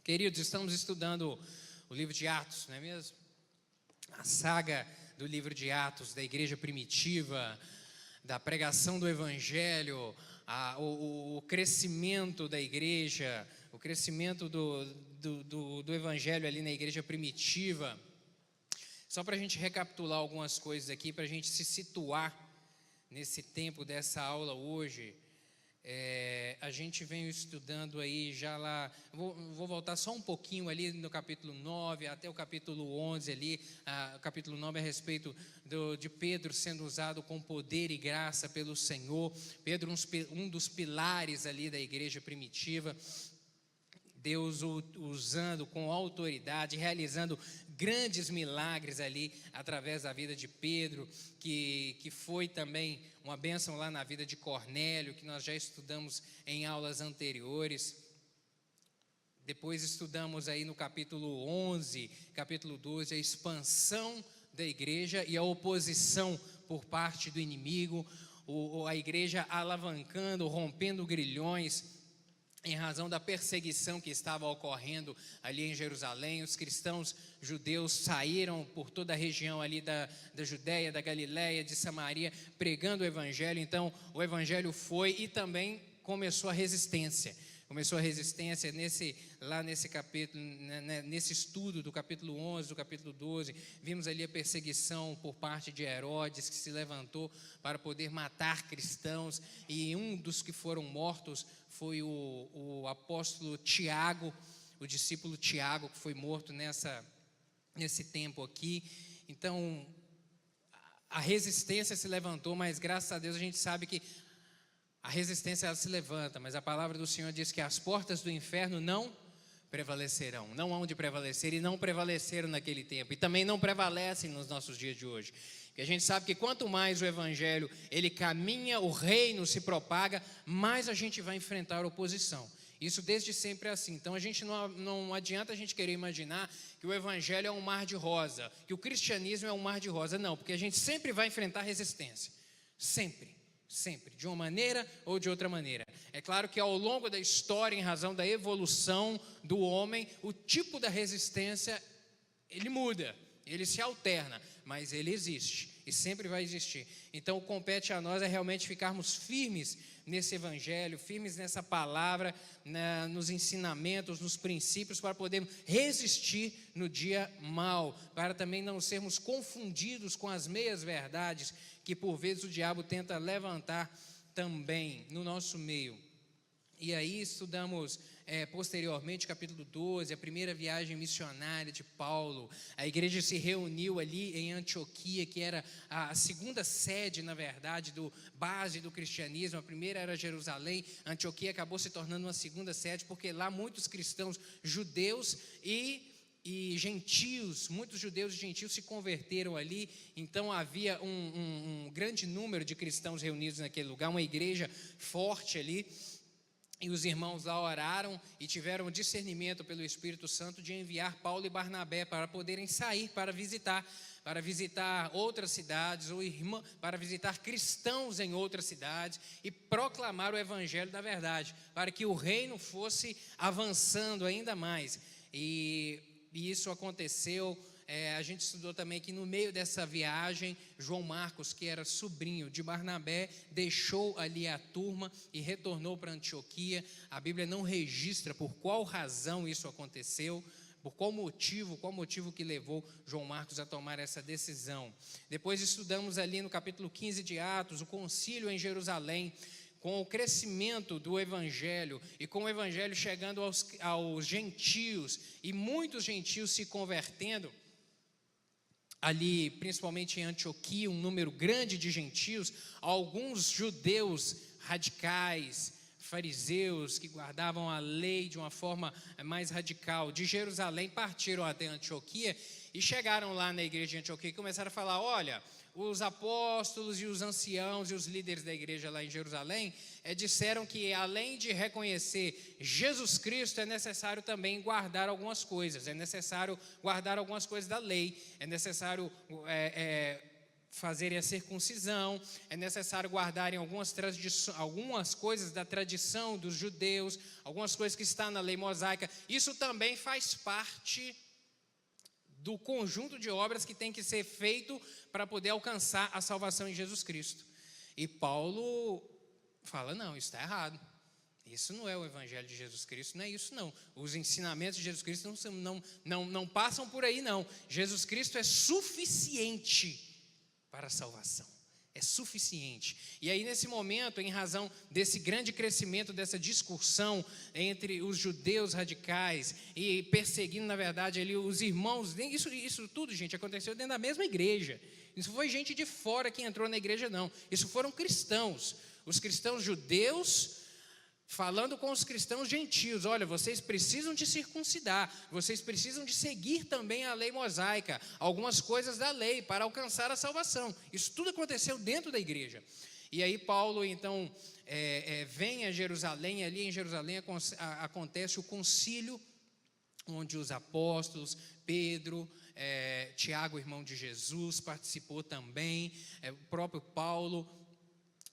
Queridos, estamos estudando o livro de Atos, não é mesmo? A saga do livro de Atos, da igreja primitiva, da pregação do evangelho, o crescimento da igreja, o crescimento do evangelho ali na igreja primitiva. Só para a gente recapitular algumas coisas aqui, para a gente se situar nesse tempo dessa aula hoje. A gente vem estudando aí já lá, vou voltar só um pouquinho ali no capítulo 9 até o capítulo 11 ali. O capítulo 9 é a respeito de Pedro sendo usado com poder e graça pelo Senhor. Pedro, um dos pilares ali da igreja primitiva, Deus o usando com autoridade, realizando grandes milagres ali através da vida de Pedro, que foi também uma bênção lá na vida de Cornélio, que nós já estudamos em aulas anteriores. Depois estudamos aí no capítulo 11, capítulo 12, a expansão da igreja e a oposição por parte do inimigo, a igreja alavancando, rompendo grilhões, em razão da perseguição que estava ocorrendo ali em Jerusalém. Os cristãos judeus saíram por toda a região ali da Judéia, da Galiléia, de Samaria, pregando o evangelho. Então, o evangelho foi e também começou a resistência. Começou a resistência lá nesse capítulo, nesse estudo do capítulo 11, do capítulo 12, vimos ali a perseguição por parte de Herodes, que se levantou para poder matar cristãos, e um dos que foram mortos foi o apóstolo Tiago, o discípulo Tiago, que foi morto nesse tempo aqui. Então, a resistência se levantou, mas graças a Deus a gente sabe que a resistência ela se levanta, mas a palavra do Senhor diz que as portas do inferno não prevalecerão, não hão de prevalecer, e não prevaleceram naquele tempo, e também não prevalecem nos nossos dias de hoje. Porque a gente sabe que quanto mais o evangelho ele caminha, o reino se propaga, mais a gente vai enfrentar oposição. Isso desde sempre é assim. Então a gente não adianta a gente querer imaginar que o evangelho é um mar de rosa, que o cristianismo é um mar de rosa. Não, porque a gente sempre vai enfrentar resistência, sempre, de uma maneira ou de outra maneira. É claro que ao longo da história, em razão da evolução do homem, o tipo da resistência, ele muda, ele se alterna, mas ele existe e sempre vai existir. Então, compete a nós realmente ficarmos firmes nesse evangelho, firmes nessa palavra, nos ensinamentos, nos princípios, para podermos resistir no dia mau, para também não sermos confundidos com as meias verdades que por vezes o diabo tenta levantar também no nosso meio. E aí estudamos posteriormente capítulo 12, a primeira viagem missionária de Paulo. A igreja se reuniu ali em Antioquia, que era a segunda sede, na verdade, base do cristianismo. A primeira era Jerusalém. Antioquia acabou se tornando uma segunda sede, porque lá muitos cristãos judeus e gentios, muitos judeus e gentios se converteram ali. Então havia um grande número de cristãos reunidos naquele lugar, uma igreja forte ali. E os irmãos lá oraram e tiveram o discernimento pelo Espírito Santo de enviar Paulo e Barnabé para poderem sair para visitar outras cidades, para visitar cristãos em outras cidades e proclamar o evangelho da verdade, para que o reino fosse avançando ainda mais. E isso aconteceu. A gente estudou também que no meio dessa viagem, João Marcos, que era sobrinho de Barnabé, deixou ali a turma e retornou para Antioquia. A Bíblia não registra por qual razão isso aconteceu, por qual motivo que levou João Marcos a tomar essa decisão. Depois estudamos ali no capítulo 15 de Atos, o concílio em Jerusalém, com o crescimento do evangelho e com o evangelho chegando aos gentios e muitos gentios se convertendo. Ali, principalmente em Antioquia, um número grande de gentios, alguns judeus radicais, fariseus, que guardavam a lei de uma forma mais radical, de Jerusalém, partiram até Antioquia e chegaram lá na igreja de Antioquia e começaram a falar: olha, os apóstolos e os anciãos e os líderes da igreja lá em Jerusalém disseram que além de reconhecer Jesus Cristo, é necessário também guardar algumas coisas, é necessário guardar algumas coisas da lei, é necessário fazerem a circuncisão, é necessário guardarem algumas coisas da tradição dos judeus, algumas coisas que estão na lei mosaica. Isso também faz parte do conjunto de obras que tem que ser feito para poder alcançar a salvação em Jesus Cristo. E Paulo fala, não, isso está errado. Isso não é o Evangelho de Jesus Cristo, não é isso não. Os ensinamentos de Jesus Cristo não passam por aí não. Jesus Cristo é suficiente para a salvação. É suficiente. E aí nesse momento, em razão desse grande crescimento, dessa discussão entre os judeus radicais e perseguindo, na verdade, ali os irmãos, isso tudo, gente, aconteceu dentro da mesma igreja. Isso foi gente de fora que entrou na igreja, não. Isso foram cristãos. Os cristãos judeus falando com os cristãos gentios, olha, vocês precisam de circuncidar, vocês precisam de seguir também a lei mosaica, algumas coisas da lei para alcançar a salvação. Isso tudo aconteceu dentro da igreja. E aí Paulo, então, vem a Jerusalém, ali em Jerusalém acontece o concílio, onde os apóstolos, Pedro, Tiago, irmão de Jesus, participou também, o próprio Paulo,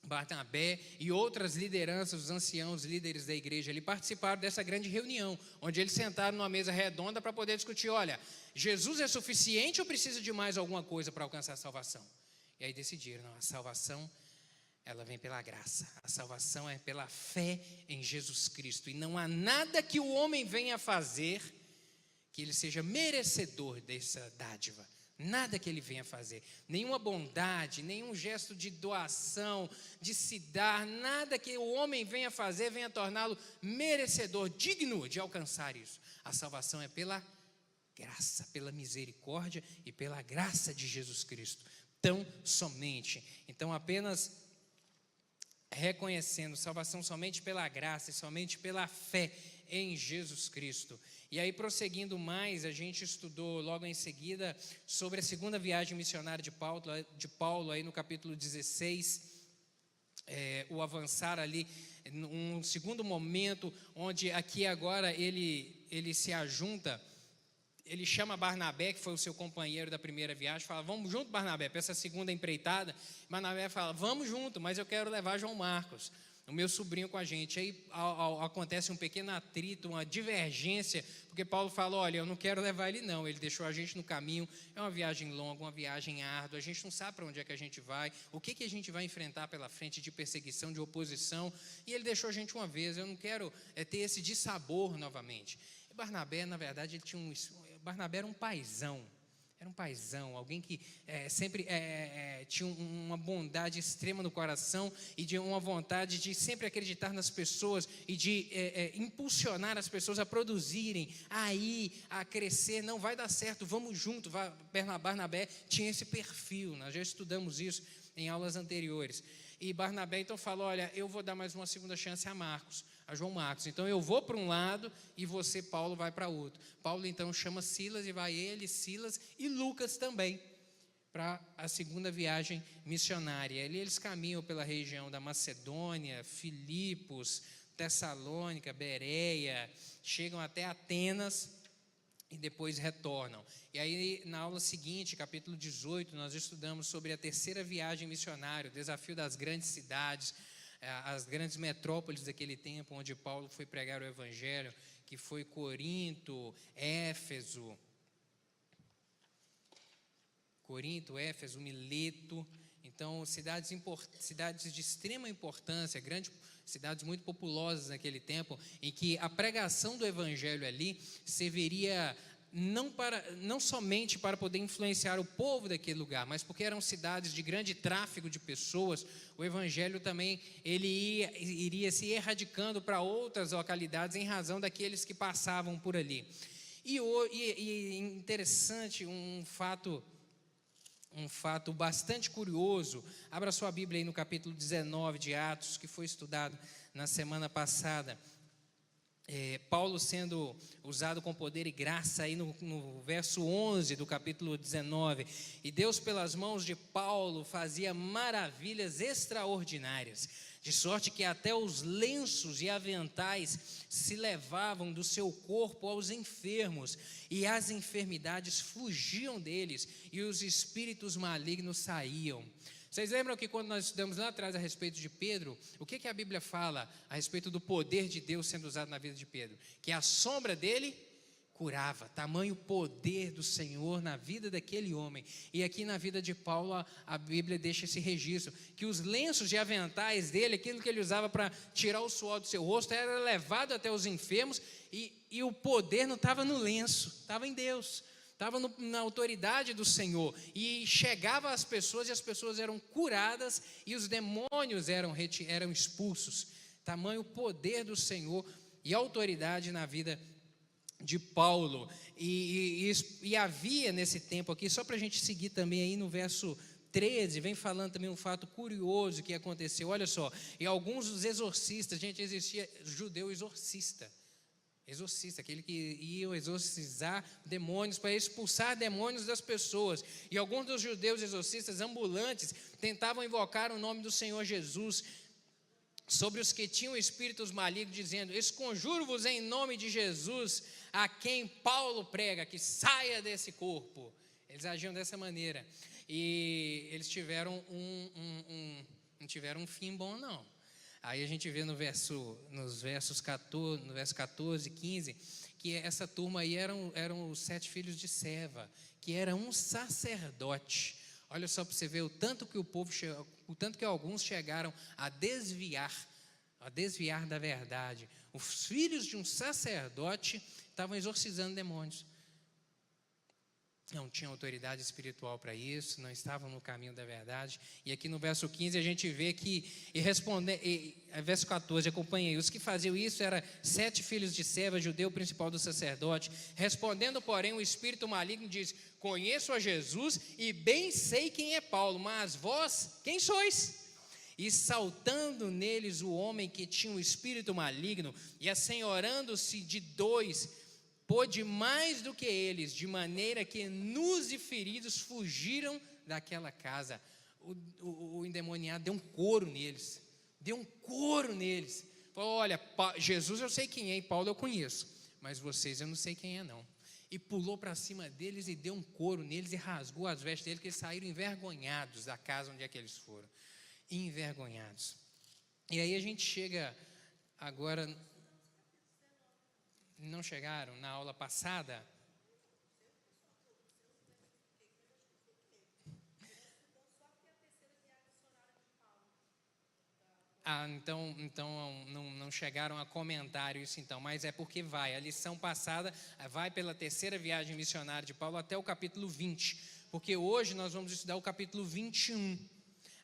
Barnabé e outras lideranças, os anciãos, líderes da igreja, ali participaram dessa grande reunião, onde eles sentaram numa mesa redonda para poder discutir, olha, Jesus é suficiente ou precisa de mais alguma coisa para alcançar a salvação? E aí decidiram, não, a salvação, ela vem pela graça, a salvação é pela fé em Jesus Cristo, e não há nada que o homem venha fazer que ele seja merecedor dessa dádiva. Nada que ele venha fazer, nenhuma bondade, nenhum gesto de doação, de se dar, nada que o homem venha fazer venha torná-lo merecedor, digno de alcançar isso. A salvação é pela graça, pela misericórdia e pela graça de Jesus Cristo, tão somente. Então apenas reconhecendo salvação somente pela graça e somente pela fé em Jesus Cristo. E aí, prosseguindo mais, a gente estudou logo em seguida sobre a segunda viagem missionária de Paulo aí no capítulo 16, o avançar ali, um segundo momento, onde aqui agora ele se ajunta, ele chama Barnabé, que foi o seu companheiro da primeira viagem, fala, vamos junto, Barnabé, para essa segunda empreitada. Barnabé fala, vamos junto, mas eu quero levar João Marcos, o meu sobrinho, com a gente. Aí acontece um pequeno atrito, uma divergência, porque Paulo fala, olha, eu não quero levar ele não, ele deixou a gente no caminho, é uma viagem longa, uma viagem árdua, a gente não sabe para onde é que a gente vai, o que a gente vai enfrentar pela frente de perseguição, de oposição, e ele deixou a gente uma vez, eu não quero ter esse dissabor novamente. E Barnabé, na verdade, Barnabé era um paizão, alguém que sempre tinha uma bondade extrema no coração e de uma vontade de sempre acreditar nas pessoas e de impulsionar as pessoas a produzirem, a crescer. Não, vai dar certo, vamos junto. Barnabé tinha esse perfil, nós já estudamos isso em aulas anteriores. E Barnabé então falou, olha, eu vou dar mais uma segunda chance a João Marcos. Então eu vou para um lado e você, Paulo, vai para outro. Paulo então chama Silas e vai ele, Silas e Lucas também para a segunda viagem missionária. Ali eles caminham pela região da Macedônia, Filipos, Tessalônica, Bereia, chegam até Atenas e depois retornam. E aí na aula seguinte, capítulo 18, nós estudamos sobre a terceira viagem missionária, o desafio das grandes cidades, as grandes metrópoles daquele tempo, onde Paulo foi pregar o Evangelho, que foi Corinto, Éfeso, Mileto. Então, cidades de extrema importância, grandes cidades muito populosas naquele tempo, em que a pregação do Evangelho ali serviria não somente para poder influenciar o povo daquele lugar, mas porque eram cidades de grande tráfego de pessoas, o Evangelho também iria se erradicando para outras localidades em razão daqueles que passavam por ali. E interessante, um fato bastante curioso, abra sua Bíblia aí no capítulo 19 de Atos, que foi estudado na semana passada. Paulo sendo usado com poder e graça aí no verso 11 do capítulo 19, e Deus pelas mãos de Paulo fazia maravilhas extraordinárias, de sorte que até os lenços e aventais se levavam do seu corpo aos enfermos, e as enfermidades fugiam deles, e os espíritos malignos saíam. Vocês lembram que quando nós estudamos lá atrás a respeito de Pedro, o que a Bíblia fala a respeito do poder de Deus sendo usado na vida de Pedro? Que a sombra dele curava, tamanho poder do Senhor na vida daquele homem. E aqui na vida de Paulo, a Bíblia deixa esse registro, que os lenços e aventais dele, aquilo que ele usava para tirar o suor do seu rosto, era levado até os enfermos, e o poder não estava no lenço, estava em Deus, estava na autoridade do Senhor, e chegava às pessoas, e as pessoas eram curadas, e os demônios eram expulsos. Tamanho poder do Senhor e autoridade na vida de Paulo. E havia nesse tempo aqui, só para a gente seguir também aí no verso 13, vem falando também um fato curioso que aconteceu. Olha só, e alguns dos exorcistas, gente, existia judeu exorcista, aquele que ia exorcizar demônios, para expulsar demônios das pessoas. E alguns dos judeus exorcistas ambulantes tentavam invocar o nome do Senhor Jesus sobre os que tinham espíritos malignos, dizendo: esconjuro-vos em nome de Jesus, a quem Paulo prega, que saia desse corpo. Eles agiam dessa maneira, e eles tiveram não tiveram um fim bom, não. Aí a gente vê no verso 14, 15, que essa turma aí eram os 7 filhos de Seva, que era um sacerdote. Olha só para você ver o tanto que alguns chegaram a desviar da verdade. Os filhos de um sacerdote estavam exorcizando demônios. Não tinham autoridade espiritual para isso, não estavam no caminho da verdade. E aqui no verso 15 a gente vê que, verso 14, acompanhei, os que faziam isso eram 7 filhos de Seva, judeu principal do sacerdote. Respondendo, porém, o espírito maligno diz: conheço a Jesus e bem sei quem é Paulo, mas vós, quem sois? E saltando neles o homem que tinha um espírito maligno, e assenhorando-se de 2, pôde mais do que eles, de maneira que nus e feridos fugiram daquela casa. O endemoniado deu um couro neles, falou: olha, Jesus eu sei quem é, e Paulo eu conheço, mas vocês eu não sei quem é não. E pulou para cima deles e deu um couro neles e rasgou as vestes deles, que eles saíram envergonhados da casa onde é que eles foram, envergonhados. E aí a gente chega agora. Não chegaram na aula passada? Então não chegaram a comentário isso então, mas é porque a lição passada vai pela terceira viagem missionária de Paulo até o capítulo 20, porque hoje nós vamos estudar o capítulo 21.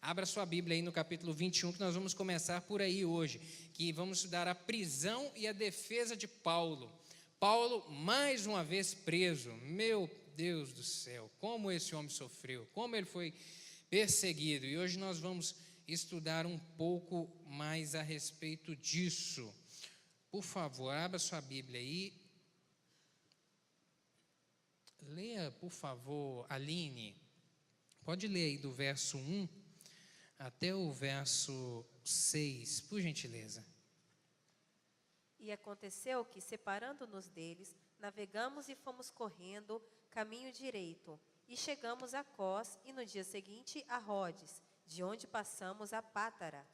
Abra sua Bíblia aí no capítulo 21, que nós vamos começar por aí hoje, que vamos estudar a prisão e a defesa de Paulo. Paulo, mais uma vez preso. Meu Deus do céu, como esse homem sofreu, como ele foi perseguido. E hoje nós vamos estudar um pouco mais a respeito disso. Por favor, abra sua Bíblia aí. Leia, por favor, Aline. Pode ler aí do verso 1 até o verso 6, por gentileza. E aconteceu que, separando-nos deles, navegamos e fomos correndo caminho direito, e chegamos a Cós, e no dia seguinte a Rodes, de onde passamos a Pátara.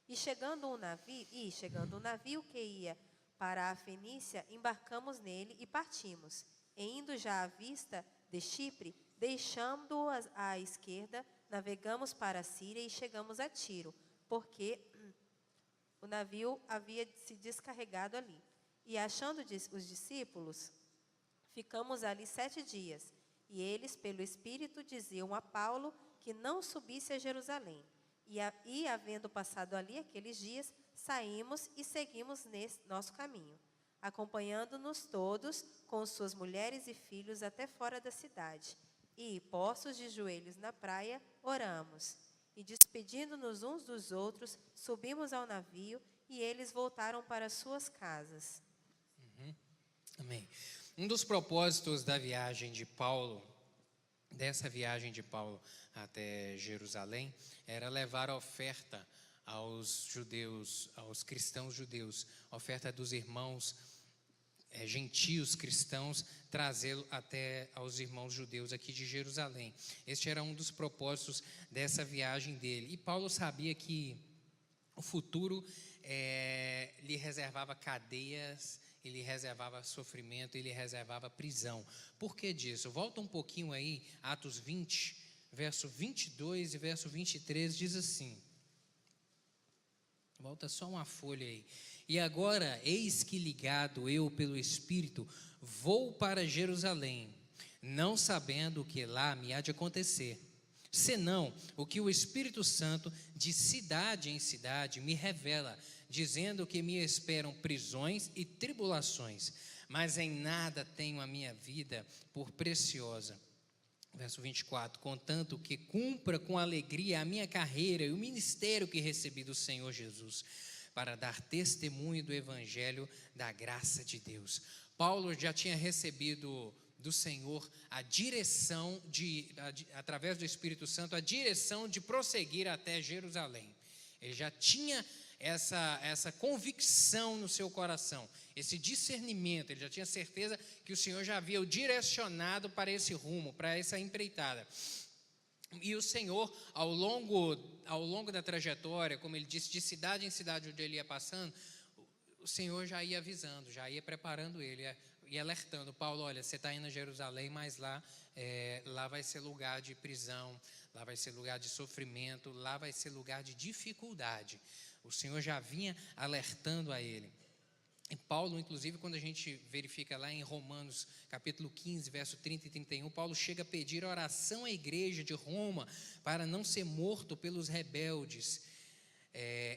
E chegando um navio que ia para a Fenícia, embarcamos nele e partimos. E indo já à vista de Chipre, deixando-o à esquerda, navegamos para a Síria e chegamos a Tiro, porque o navio havia se descarregado ali. E achando os discípulos, ficamos ali 7 dias. E eles, pelo Espírito, diziam a Paulo que não subisse a Jerusalém. E havendo passado ali aqueles dias, saímos e seguimos nesse nosso caminho, acompanhando-nos todos com suas mulheres e filhos até fora da cidade. E, postos de joelhos na praia, oramos. E despedindo-nos uns dos outros, subimos ao navio e eles voltaram para suas casas. Amém. Um dos propósitos da viagem de Paulo, dessa viagem de Paulo até Jerusalém, era levar a oferta aos judeus, aos cristãos judeus, a oferta dos irmãos gentios cristãos, trazê-lo até aos irmãos judeus aqui de Jerusalém. Este era um dos propósitos dessa viagem dele. E Paulo sabia que o futuro lhe reservava cadeias, ele reservava sofrimento, ele reservava prisão. Por que disso? Volta um pouquinho aí, Atos 20, verso 22 e verso 23, diz assim. Volta só uma folha aí. E agora, eis que ligado eu pelo Espírito, vou para Jerusalém, não sabendo o que lá me há de acontecer, senão o que o Espírito Santo, de cidade em cidade, me revela, dizendo que me esperam prisões e tribulações, mas em nada tenho a minha vida por preciosa. Verso 24, contanto que cumpra com alegria a minha carreira e o ministério que recebi do Senhor Jesus, para dar testemunho do Evangelho da graça de Deus. Paulo já tinha recebido do Senhor a direção, através do Espírito Santo, a direção de prosseguir até Jerusalém. Ele já tinha essa convicção no seu coração, esse discernimento, ele já tinha certeza que o Senhor já havia o direcionado para esse rumo, para essa empreitada. E o Senhor, ao longo da trajetória, como ele disse, de cidade em cidade onde ele ia passando, o Senhor já ia avisando, já ia preparando ele, e alertando, Paulo, olha, você está indo a Jerusalém, mas lá vai ser lugar de prisão, lá vai ser lugar de sofrimento, lá vai ser lugar de dificuldade. O Senhor já vinha alertando a ele. E Paulo, inclusive, quando a gente verifica lá em Romanos, capítulo 15, verso 30 e 31, Paulo chega a pedir oração à igreja de Roma para não ser morto pelos rebeldes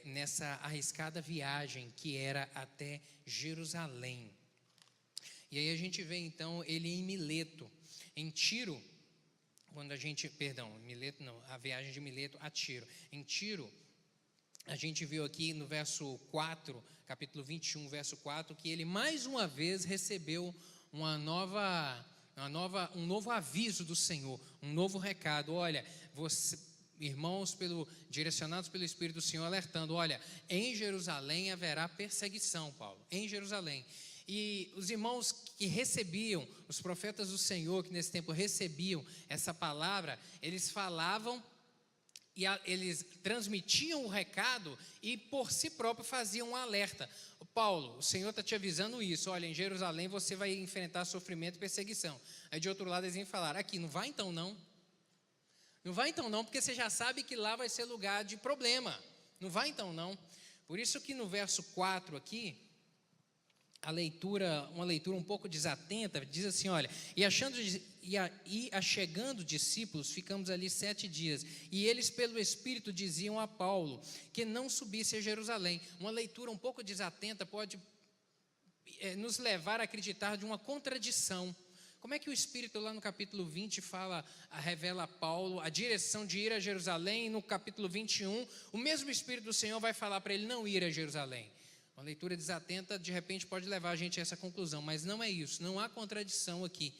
nessa arriscada viagem que era até Jerusalém. E aí a gente vê então ele em Mileto, em Tiro, a viagem de Mileto a Tiro. Em Tiro, a gente viu aqui no verso 4, capítulo 21, verso 4, que ele mais uma vez recebeu um novo aviso do Senhor, um novo recado. Olha, irmãos direcionados pelo Espírito do Senhor, alertando, olha, em Jerusalém haverá perseguição, Paulo, em Jerusalém. E os irmãos que recebiam, os profetas do Senhor, que nesse tempo recebiam essa palavra, eles falavam, e eles transmitiam o recado e por si próprio faziam um alerta. Paulo, o Senhor está te avisando isso, olha, em Jerusalém você vai enfrentar sofrimento e perseguição. Aí de outro lado eles iam falar, aqui, não vai então não. Não vai então não, porque você já sabe que lá vai ser lugar de problema. Não vai então não. Por isso que no verso 4 aqui, uma leitura um pouco desatenta, diz assim, olha, e achegando discípulos, ficamos ali 7 dias, e eles pelo Espírito diziam a Paulo, que não subisse a Jerusalém. Uma leitura um pouco desatenta pode nos levar a acreditar de uma contradição. Como é que o Espírito lá no capítulo 20 revela a Paulo a direção de ir a Jerusalém, e no capítulo 21, o mesmo Espírito do Senhor vai falar para ele não ir a Jerusalém? Uma leitura desatenta, de repente, pode levar a gente a essa conclusão, mas não é isso, não há contradição aqui.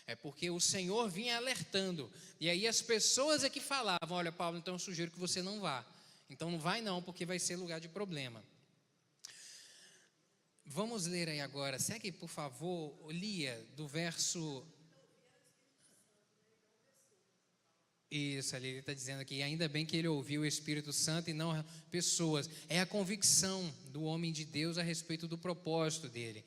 É porque o Senhor vinha alertando, e aí as pessoas é que falavam, olha, Paulo, então eu sugiro que você não vá. Então não vai não, porque vai ser lugar de problema. Vamos ler aí agora, segue por favor, Lia, do verso... Isso, ali ele está dizendo aqui, ainda bem que ele ouviu o Espírito Santo e não pessoas. É a convicção do homem de Deus a respeito do propósito dele.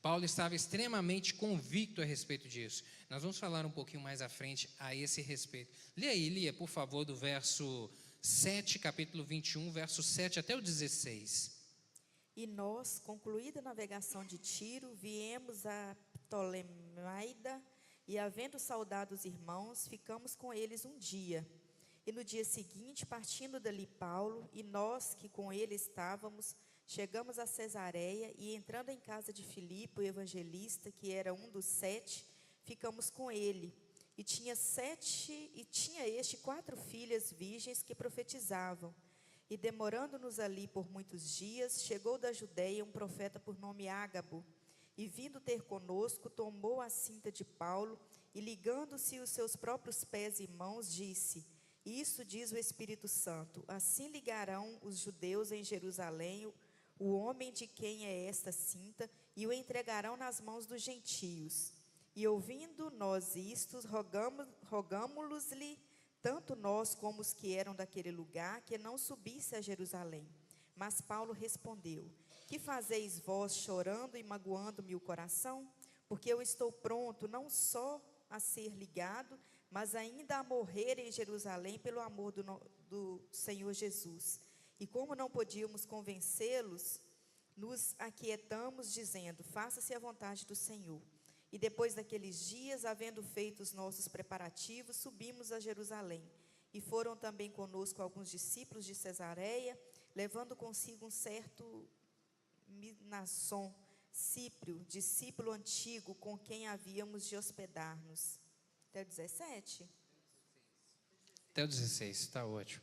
Paulo estava extremamente convicto a respeito disso. Nós vamos falar um pouquinho mais à frente a esse respeito. Lê aí, Lia, por favor, do verso 7, capítulo 21, verso 7 até o 16. E nós, concluída a navegação de Tiro, viemos a Ptolemaida, e havendo saudado os irmãos, ficamos com eles um dia. E no dia seguinte, partindo dali Paulo, e nós que com ele estávamos, chegamos a Cesareia, e entrando em casa de Filipe, o evangelista, que era um dos 7, ficamos com ele. E tinha este 4 filhas virgens que profetizavam. E demorando-nos ali por muitos dias, chegou da Judeia um profeta por nome Ágabo, e vindo ter conosco, tomou a cinta de Paulo, e ligando-se os seus próprios pés e mãos, disse, Isso diz o Espírito Santo: assim ligarão os judeus em Jerusalém o homem de quem é esta cinta, e o entregarão nas mãos dos gentios. E ouvindo nós isto, rogámo-los-lhe, tanto nós como os que eram daquele lugar, que não subisse a Jerusalém. Mas Paulo respondeu: que fazeis vós, chorando e magoando-me o coração? Porque eu estou pronto não só a ser ligado, mas ainda a morrer em Jerusalém pelo amor do Senhor Jesus. E como não podíamos convencê-los, nos aquietamos, dizendo: faça-se a vontade do Senhor. E depois daqueles dias, havendo feito os nossos preparativos, subimos a Jerusalém. E foram também conosco alguns discípulos de Cesareia, levando consigo um certo Mnason, Cíprio, discípulo antigo, com quem havíamos de hospedar-nos. Até o 17? Até o 16, está ótimo.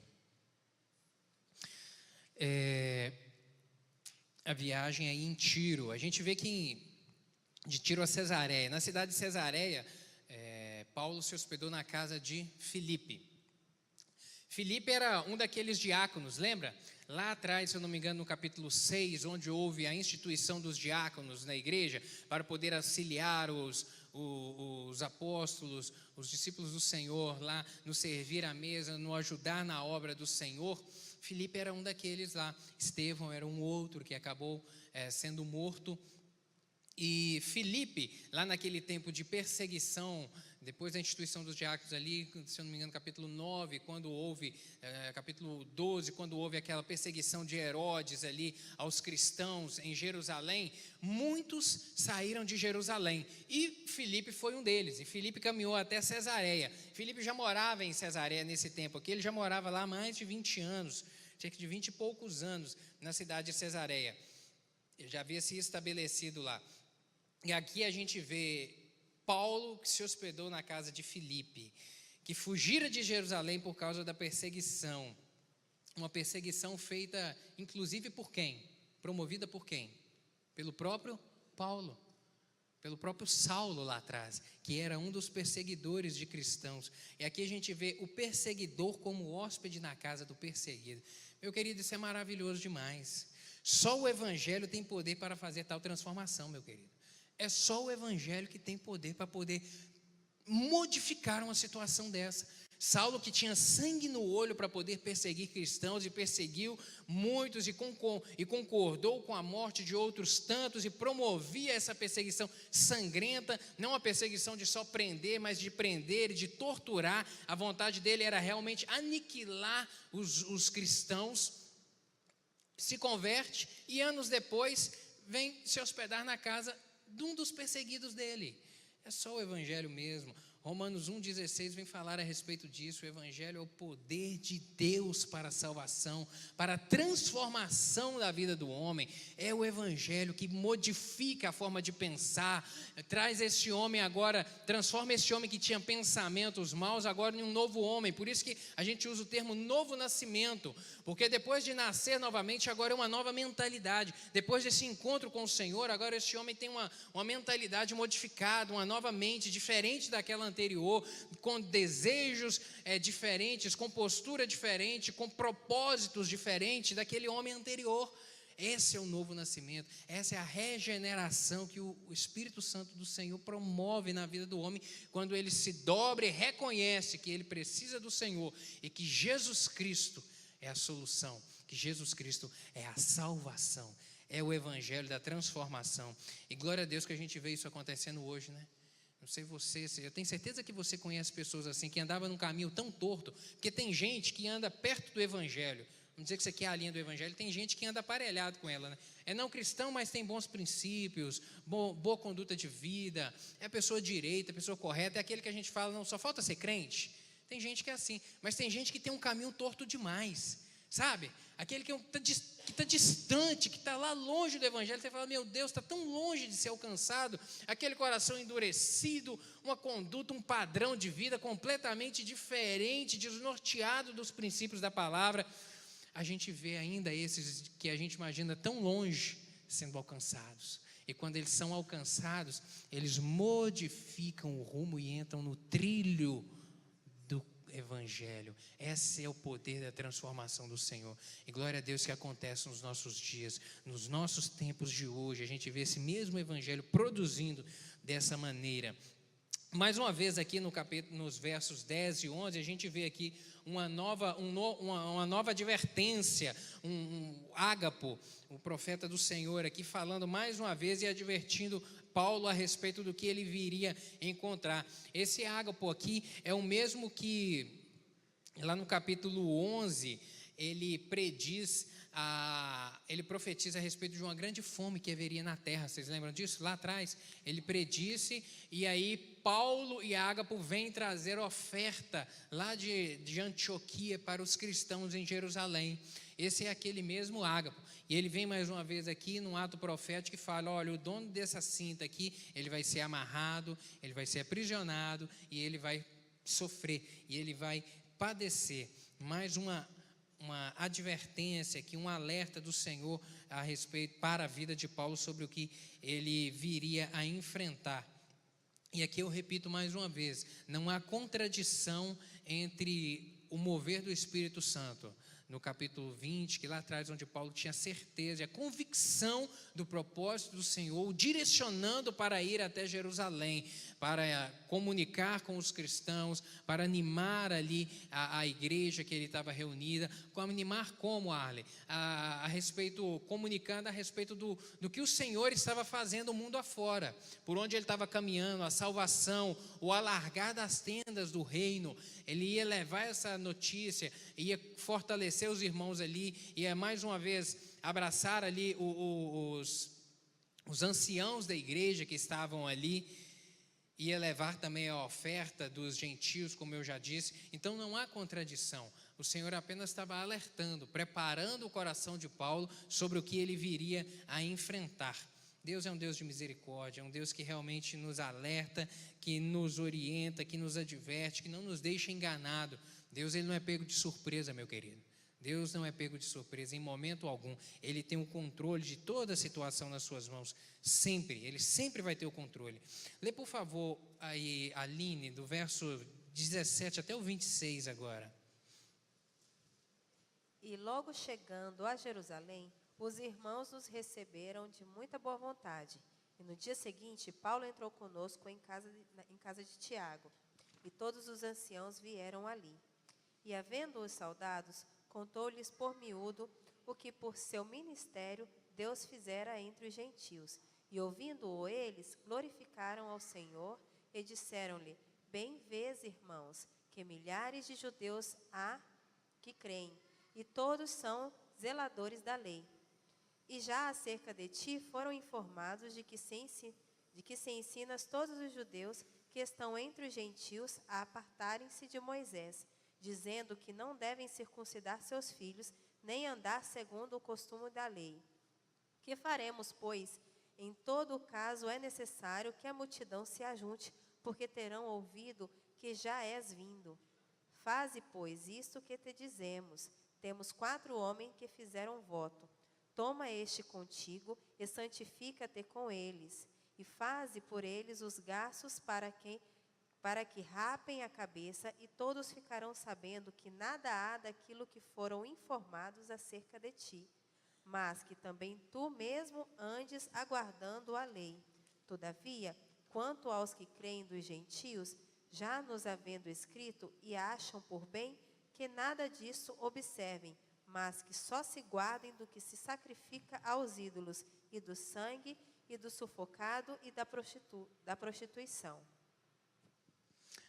A viagem aí em Tiro, a gente vê que de Tiro a Cesareia, na cidade de Cesareia, Paulo se hospedou na casa de Filipe. Filipe era um daqueles diáconos, lembra? Lá atrás, se eu não me engano, no capítulo 6, onde houve a instituição dos diáconos na igreja, para poder auxiliar os apóstolos, os discípulos do Senhor, lá no servir à mesa, no ajudar na obra do Senhor. Filipe era um daqueles lá. Estevão era um outro que acabou sendo morto. E Filipe, lá naquele tempo de perseguição, depois da instituição dos diáconos ali, se eu não me engano, capítulo 9, quando houve, capítulo 12, quando houve aquela perseguição de Herodes ali aos cristãos em Jerusalém, muitos saíram de Jerusalém, e Filipe foi um deles, e Filipe caminhou até Cesareia. Filipe já morava em Cesareia nesse tempo aqui, ele já morava lá há mais de 20 anos, cerca de 20 e poucos anos, na cidade de Cesareia. Ele já havia se estabelecido lá. E aqui a gente vê Paulo, que se hospedou na casa de Filipe, que fugira de Jerusalém por causa da perseguição. Uma perseguição feita, inclusive, por quem? Promovida por quem? Pelo próprio Paulo, pelo próprio Saulo lá atrás, que era um dos perseguidores de cristãos. E aqui a gente vê o perseguidor como hóspede na casa do perseguido. Meu querido, isso é maravilhoso demais. Só o Evangelho tem poder para fazer tal transformação, meu querido. É só o Evangelho que tem poder para poder modificar uma situação dessa. Saulo, que tinha sangue no olho para poder perseguir cristãos, e perseguiu muitos, e concordou com a morte de outros tantos, e promovia essa perseguição sangrenta, não a perseguição de só prender, mas de prender e de torturar. A vontade dele era realmente aniquilar os cristãos. Se converte e anos depois vem se hospedar na casa de um dos perseguidos dele. É só o Evangelho mesmo. Romanos 1,16 vem falar a respeito disso. O Evangelho é o poder de Deus para a salvação, para a transformação da vida do homem. É o Evangelho que modifica a forma de pensar, traz esse homem agora, transforma esse homem que tinha pensamentos maus agora em um novo homem. Por isso que a gente usa o termo novo nascimento, porque depois de nascer novamente, agora é uma nova mentalidade. Depois desse encontro com o Senhor, agora esse homem tem uma mentalidade modificada, uma nova mente, diferente daquela anterior, com desejos diferentes, com postura diferente, com propósitos diferentes daquele homem anterior. Esse é o novo nascimento, essa é a regeneração que o Espírito Santo do Senhor promove na vida do homem, quando ele se dobra e reconhece que ele precisa do Senhor, e que Jesus Cristo é a solução, que Jesus Cristo é a salvação, é o Evangelho da transformação. E glória a Deus que a gente vê isso acontecendo hoje, né? Não sei você, eu tenho certeza que você conhece pessoas assim, que andavam num caminho tão torto, porque tem gente que anda perto do Evangelho. Vamos dizer que você quer a linha do Evangelho, tem gente que anda aparelhado com ela, né? É não cristão, mas tem bons princípios, boa conduta de vida, é a pessoa direita, a pessoa correta, é aquele que a gente fala, não, só falta ser crente. Tem gente que é assim, mas tem gente que tem um caminho torto demais, sabe? Aquele que está distante, que está lá longe do Evangelho, você fala, meu Deus, está tão longe de ser alcançado, aquele coração endurecido, uma conduta, um padrão de vida completamente diferente, desnorteado dos princípios da palavra. A gente vê ainda esses que a gente imagina tão longe sendo alcançados. E quando eles são alcançados, eles modificam o rumo e entram no trilho do evangelho. Esse é o poder da transformação do Senhor. E glória a Deus que acontece nos nossos dias, nos nossos tempos de hoje. A gente vê esse mesmo evangelho produzindo dessa maneira. Mais uma vez aqui no nos versos 10 e 11, a gente vê aqui uma nova advertência, Ágapo, o profeta do Senhor aqui falando mais uma vez e advertindo Paulo a respeito do que ele viria encontrar. Esse Ágapo aqui é o mesmo que lá no capítulo 11 ele profetiza a respeito de uma grande fome que haveria na terra. Vocês lembram disso? Lá atrás, ele predisse, e aí Paulo e Ágapo vêm trazer oferta lá de Antioquia para os cristãos em Jerusalém. Esse é aquele mesmo Ágapo. E ele vem mais uma vez aqui num ato profético e fala: olha, o dono dessa cinta aqui, ele vai ser amarrado, ele vai ser aprisionado, e ele vai sofrer, e ele vai padecer. Mais uma advertência aqui, um alerta do Senhor a respeito para a vida de Paulo sobre o que ele viria a enfrentar. E aqui eu repito mais uma vez, não há contradição entre o mover do Espírito Santo no capítulo 20, que lá atrás onde Paulo tinha certeza e a convicção do propósito do Senhor, o direcionando para ir até Jerusalém, para comunicar com os cristãos, para animar ali a igreja que ele estava reunida, animar como, Arley? Comunicando a respeito do que o Senhor estava fazendo o mundo afora, por onde ele estava caminhando, a salvação, o alargar das tendas do reino. Ele ia levar essa notícia, ia fortalecer os irmãos ali, ia mais uma vez abraçar ali os anciãos da igreja que estavam ali, ia levar também a oferta dos gentios, como eu já disse. Então não há contradição. O Senhor apenas estava alertando, preparando o coração de Paulo sobre o que ele viria a enfrentar. Deus é um Deus de misericórdia, é um Deus que realmente nos alerta, que nos orienta, que nos adverte, que não nos deixa enganado. Deus, ele não é pego de surpresa, meu querido. Deus não é pego de surpresa em momento algum. Ele tem o controle de toda a situação nas suas mãos, sempre. Ele sempre vai ter o controle. Lê, por favor, aí, Aline, do verso 17 até o 26 agora. E logo chegando a Jerusalém, os irmãos nos receberam de muita boa vontade. E no dia seguinte, Paulo entrou conosco em casa de Tiago, e todos os anciãos vieram ali. E havendo os saudados, contou-lhes por miúdo o que por seu ministério Deus fizera entre os gentios. E ouvindo-o eles, glorificaram ao Senhor e disseram-lhe: bem vês, irmãos, que milhares de judeus há que creem, e todos são zeladores da lei. E já acerca de ti foram informados de que se ensinas todos os judeus que estão entre os gentios a apartarem-se de Moisés, dizendo que não devem circuncidar seus filhos, nem andar segundo o costume da lei. Que faremos, pois? Em todo o caso é necessário que a multidão se ajunte, porque terão ouvido que já és vindo. Faze, pois, isto que te dizemos. Temos 4 homens que fizeram voto. Toma este contigo e santifica-te com eles, e faze por eles os gastos para que rapem a cabeça, e todos ficarão sabendo que nada há daquilo que foram informados acerca de ti, mas que também tu mesmo andes aguardando a lei. Todavia, quanto aos que creem dos gentios, já nos havendo escrito e acham por bem que nada disso observem, mas que só se guardem do que se sacrifica aos ídolos, e do sangue, e do sufocado, e da prostituição.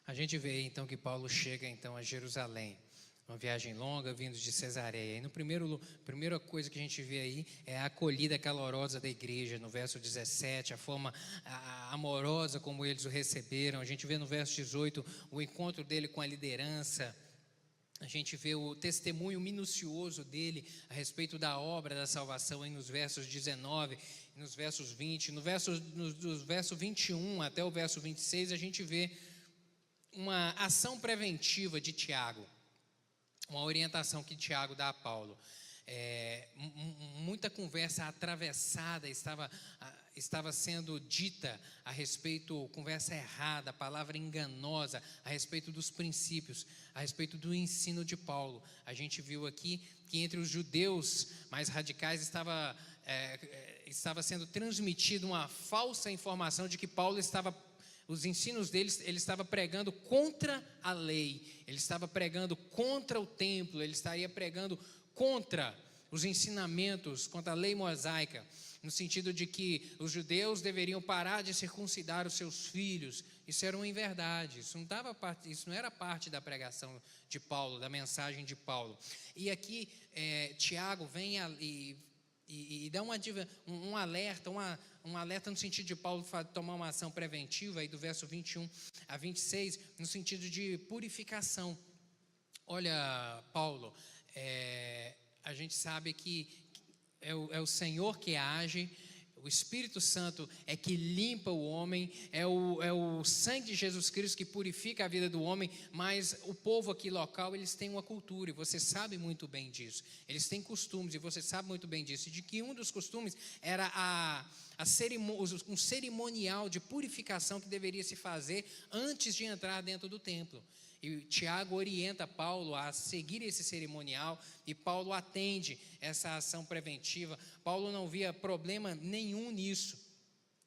A gente vê então que Paulo chega então a Jerusalém, uma viagem longa vindo de Cesareia. E primeira coisa que a gente vê aí é a acolhida calorosa da igreja, no verso 17, a forma amorosa como eles o receberam. A gente vê no verso 18 o encontro dele com a liderança. A gente vê o testemunho minucioso dele a respeito da obra da salvação aí nos versos 19, nos versos 20. No verso 21 até o verso 26, a gente vê uma ação preventiva de Tiago, uma orientação que Tiago dá a Paulo. Muita conversa atravessada estava estava sendo dita a respeito, conversa errada, palavra enganosa, a respeito dos princípios, a respeito do ensino de Paulo. A gente viu aqui que entre os judeus mais radicais estava sendo transmitida uma falsa informação de que Paulo estava, os ensinos deles, ele estava pregando contra a lei, ele estava pregando contra o templo, ele estaria pregando contra os ensinamentos, contra a lei mosaica, no sentido de que os judeus deveriam parar de circuncidar os seus filhos. Isso era uma inverdade, isso não era parte da pregação de Paulo, da mensagem de Paulo. E aqui Tiago vem e dá um alerta, um alerta no sentido de Paulo tomar uma ação preventiva, aí do verso 21 a 26, no sentido de purificação. Olha, Paulo, a gente sabe que é o Senhor que age, o Espírito Santo é que limpa o homem, é o sangue de Jesus Cristo que purifica a vida do homem, mas o povo aqui local, eles têm uma cultura, e você sabe muito bem disso, eles têm costumes, e você sabe muito bem disso, e de que um dos costumes era um cerimonial de purificação que deveria se fazer antes de entrar dentro do templo. E Tiago orienta Paulo a seguir esse cerimonial, e Paulo atende essa ação preventiva. Paulo não via problema nenhum nisso.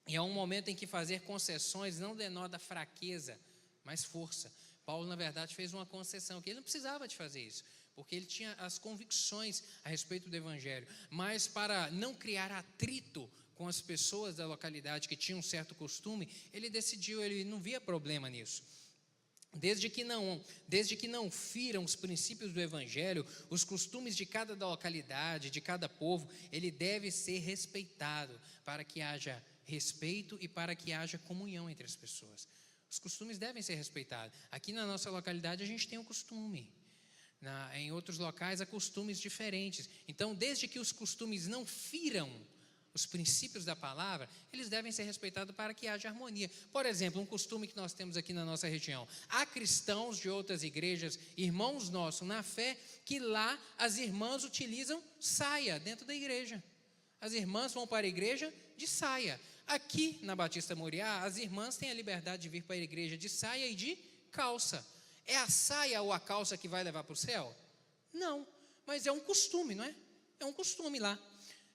E é um momento em que fazer concessões não denota fraqueza, mas força. Paulo, na verdade, fez uma concessão, que ele não precisava de fazer isso, porque ele tinha as convicções a respeito do Evangelho. Mas para não criar atrito com as pessoas da localidade que tinham um certo costume, ele não via problema nisso. Desde que não firam os princípios do Evangelho, os costumes de cada localidade, de cada povo, ele deve ser respeitado, para que haja respeito e para que haja comunhão entre as pessoas. Os costumes devem ser respeitados. Aqui na nossa localidade a gente tem um costume. Em outros locais há costumes diferentes. Então, desde que os costumes não firam os princípios da palavra, eles devem ser respeitados para que haja harmonia. Por exemplo, um costume que nós temos aqui na nossa região. Há cristãos de outras igrejas, irmãos nossos na fé, que lá as irmãs utilizam saia dentro da igreja. As irmãs vão para a igreja de saia. Aqui na Batista Moriá, as irmãs têm a liberdade de vir para a igreja de saia e de calça. É a saia ou a calça que vai levar para o céu? Não, mas é um costume, não é? É um costume lá.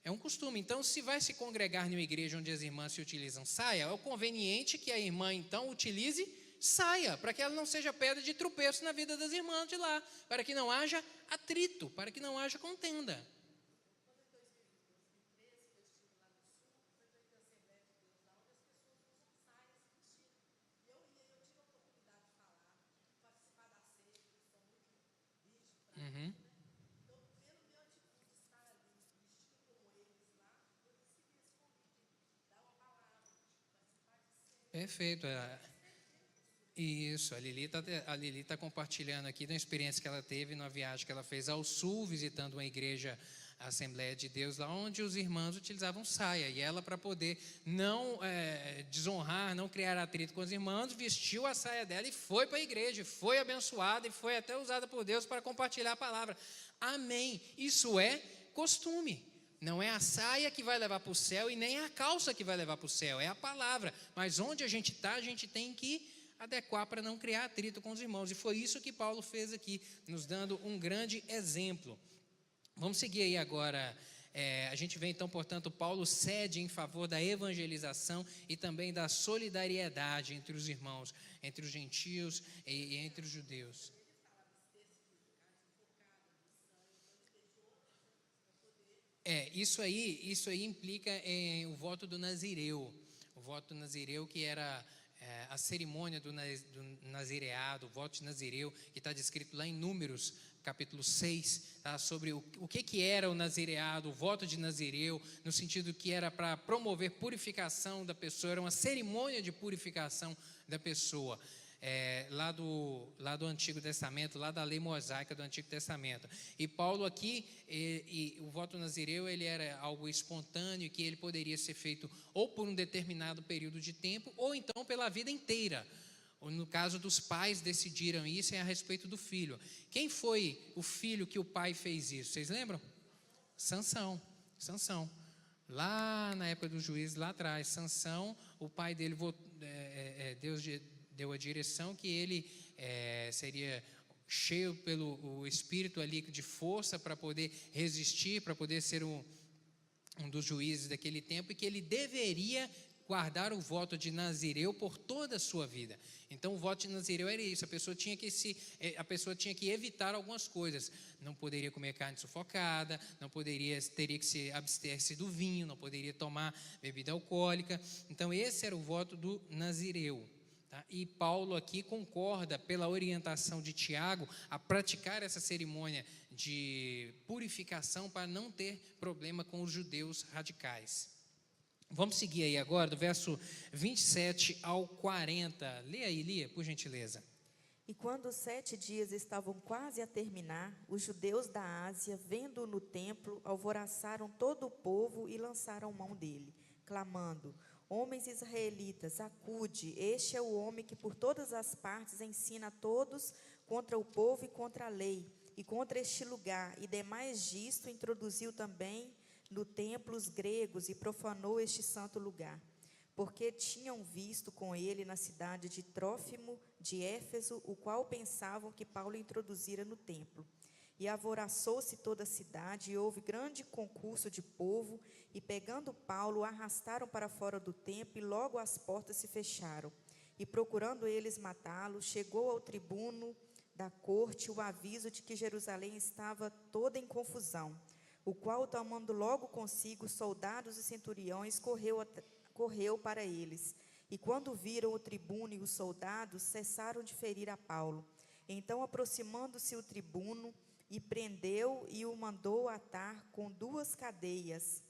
É um costume. Então, se vai se congregar em uma igreja onde as irmãs se utilizam saia, é conveniente que a irmã, então, utilize saia, para que ela não seja pedra de tropeço na vida das irmãs de lá, para que não haja atrito, para que não haja contenda. Uhum. Perfeito. Isso, a Lili tá compartilhando aqui da experiência que ela teve numa viagem que ela fez ao sul, visitando uma igreja, a Assembleia de Deus, lá onde os irmãos utilizavam saia, e ela, para poder não desonrar, não criar atrito com os irmãos, vestiu a saia dela e foi para a igreja, foi abençoada e foi até usada por Deus para compartilhar a palavra. Amém. Isso é costume. Não é a saia que vai levar para o céu e nem a calça que vai levar para o céu, é a palavra. Mas onde a gente está, a gente tem que adequar para não criar atrito com os irmãos. E foi isso que Paulo fez aqui, nos dando um grande exemplo. Vamos seguir aí agora. A gente vê então, portanto, Paulo cede em favor da evangelização e também da solidariedade entre os irmãos, entre os gentios e entre os judeus. Isso aí implica o voto do Nazireu. O voto do Nazireu, que era a cerimônia do nazireado, o voto de Nazireu, que está descrito lá em Números, capítulo 6, tá? Sobre o que era o nazireado, o voto de Nazireu, no sentido que era para promover purificação da pessoa, era uma cerimônia de purificação da pessoa. Lá do Antigo Testamento, lá da lei mosaica do Antigo Testamento. E Paulo aqui, o voto nazireu, ele era algo espontâneo, que ele poderia ser feito ou por um determinado período de tempo, ou então pela vida inteira. No caso dos pais decidiram isso, é a respeito do filho. Quem foi o filho que o pai fez isso? Vocês lembram? Sansão. Lá na época dos juízes, lá atrás, Sansão, o pai dele, Deus deu a direção que ele seria cheio pelo o espírito ali de força para poder resistir, para poder ser um dos juízes daquele tempo, e que ele deveria guardar o voto de Nazireu por toda a sua vida. Então o voto de Nazireu era isso, a pessoa tinha que evitar algumas coisas, não poderia comer carne sufocada, teria que se abster-se do vinho, não poderia tomar bebida alcoólica. Então esse era o voto do Nazireu, tá? E Paulo aqui concorda, pela orientação de Tiago, a praticar essa cerimônia de purificação para não ter problema com os judeus radicais. Vamos seguir aí agora, do verso 27 ao 40. Lê aí, Lia, por gentileza. E quando os 7 dias estavam quase a terminar, os judeus da Ásia, vendo-o no templo, alvoroçaram todo o povo e lançaram mão dele, clamando: homens israelitas, acude, este é o homem que por todas as partes ensina a todos contra o povo e contra a lei, e contra este lugar, e demais disto introduziu também no templo os gregos e profanou este santo lugar, porque tinham visto com ele na cidade de Trófimo de Éfeso, o qual pensavam que Paulo introduzira no templo. E alvoroçou-se toda a cidade, e houve grande concurso de povo, e pegando Paulo, o arrastaram para fora do templo, e logo as portas se fecharam. E procurando eles matá-lo, chegou ao tribuno da corte o aviso de que Jerusalém estava toda em confusão, o qual, tomando logo consigo soldados e centuriões, correu para eles. E quando viram o tribuno e os soldados, cessaram de ferir a Paulo. Então, aproximando-se o tribuno, e prendeu e o mandou atar com 2 cadeias.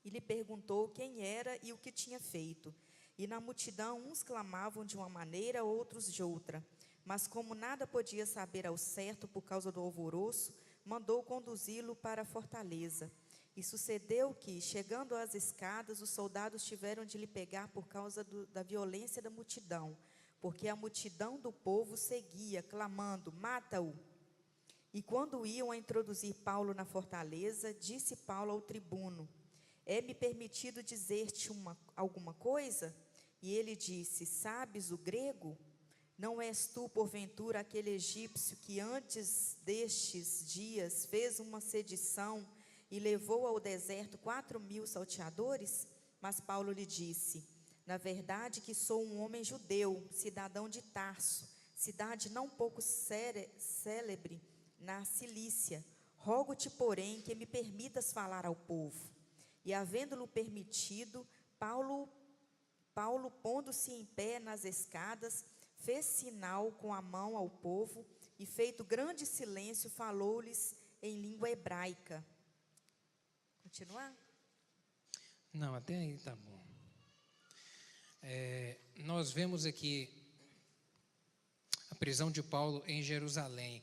E lhe perguntou quem era e o que tinha feito. E na multidão uns clamavam de uma maneira, outros de outra. Mas como nada podia saber ao certo por causa do alvoroço, mandou conduzi-lo para a fortaleza. E sucedeu que, chegando às escadas, os soldados tiveram de lhe pegar por causa da violência da multidão, porque a multidão do povo seguia, clamando: mata-o. E quando iam a introduzir Paulo na fortaleza, disse Paulo ao tribuno: é-me permitido dizer-te alguma coisa? E ele disse: sabes o grego? Não és tu, porventura, aquele egípcio que antes destes dias fez uma sedição e levou ao deserto 4.000 salteadores? Mas Paulo lhe disse: na verdade que sou um homem judeu, cidadão de Tarso, cidade não pouco célebre na Cilícia. Rogo-te, porém, que me permitas falar ao povo. E havendo-lo permitido, Paulo, pondo-se em pé nas escadas, fez sinal com a mão ao povo, e feito grande silêncio, falou-lhes em língua hebraica. Continuar? Não, até aí tá bom. Nós vemos aqui a prisão de Paulo em Jerusalém.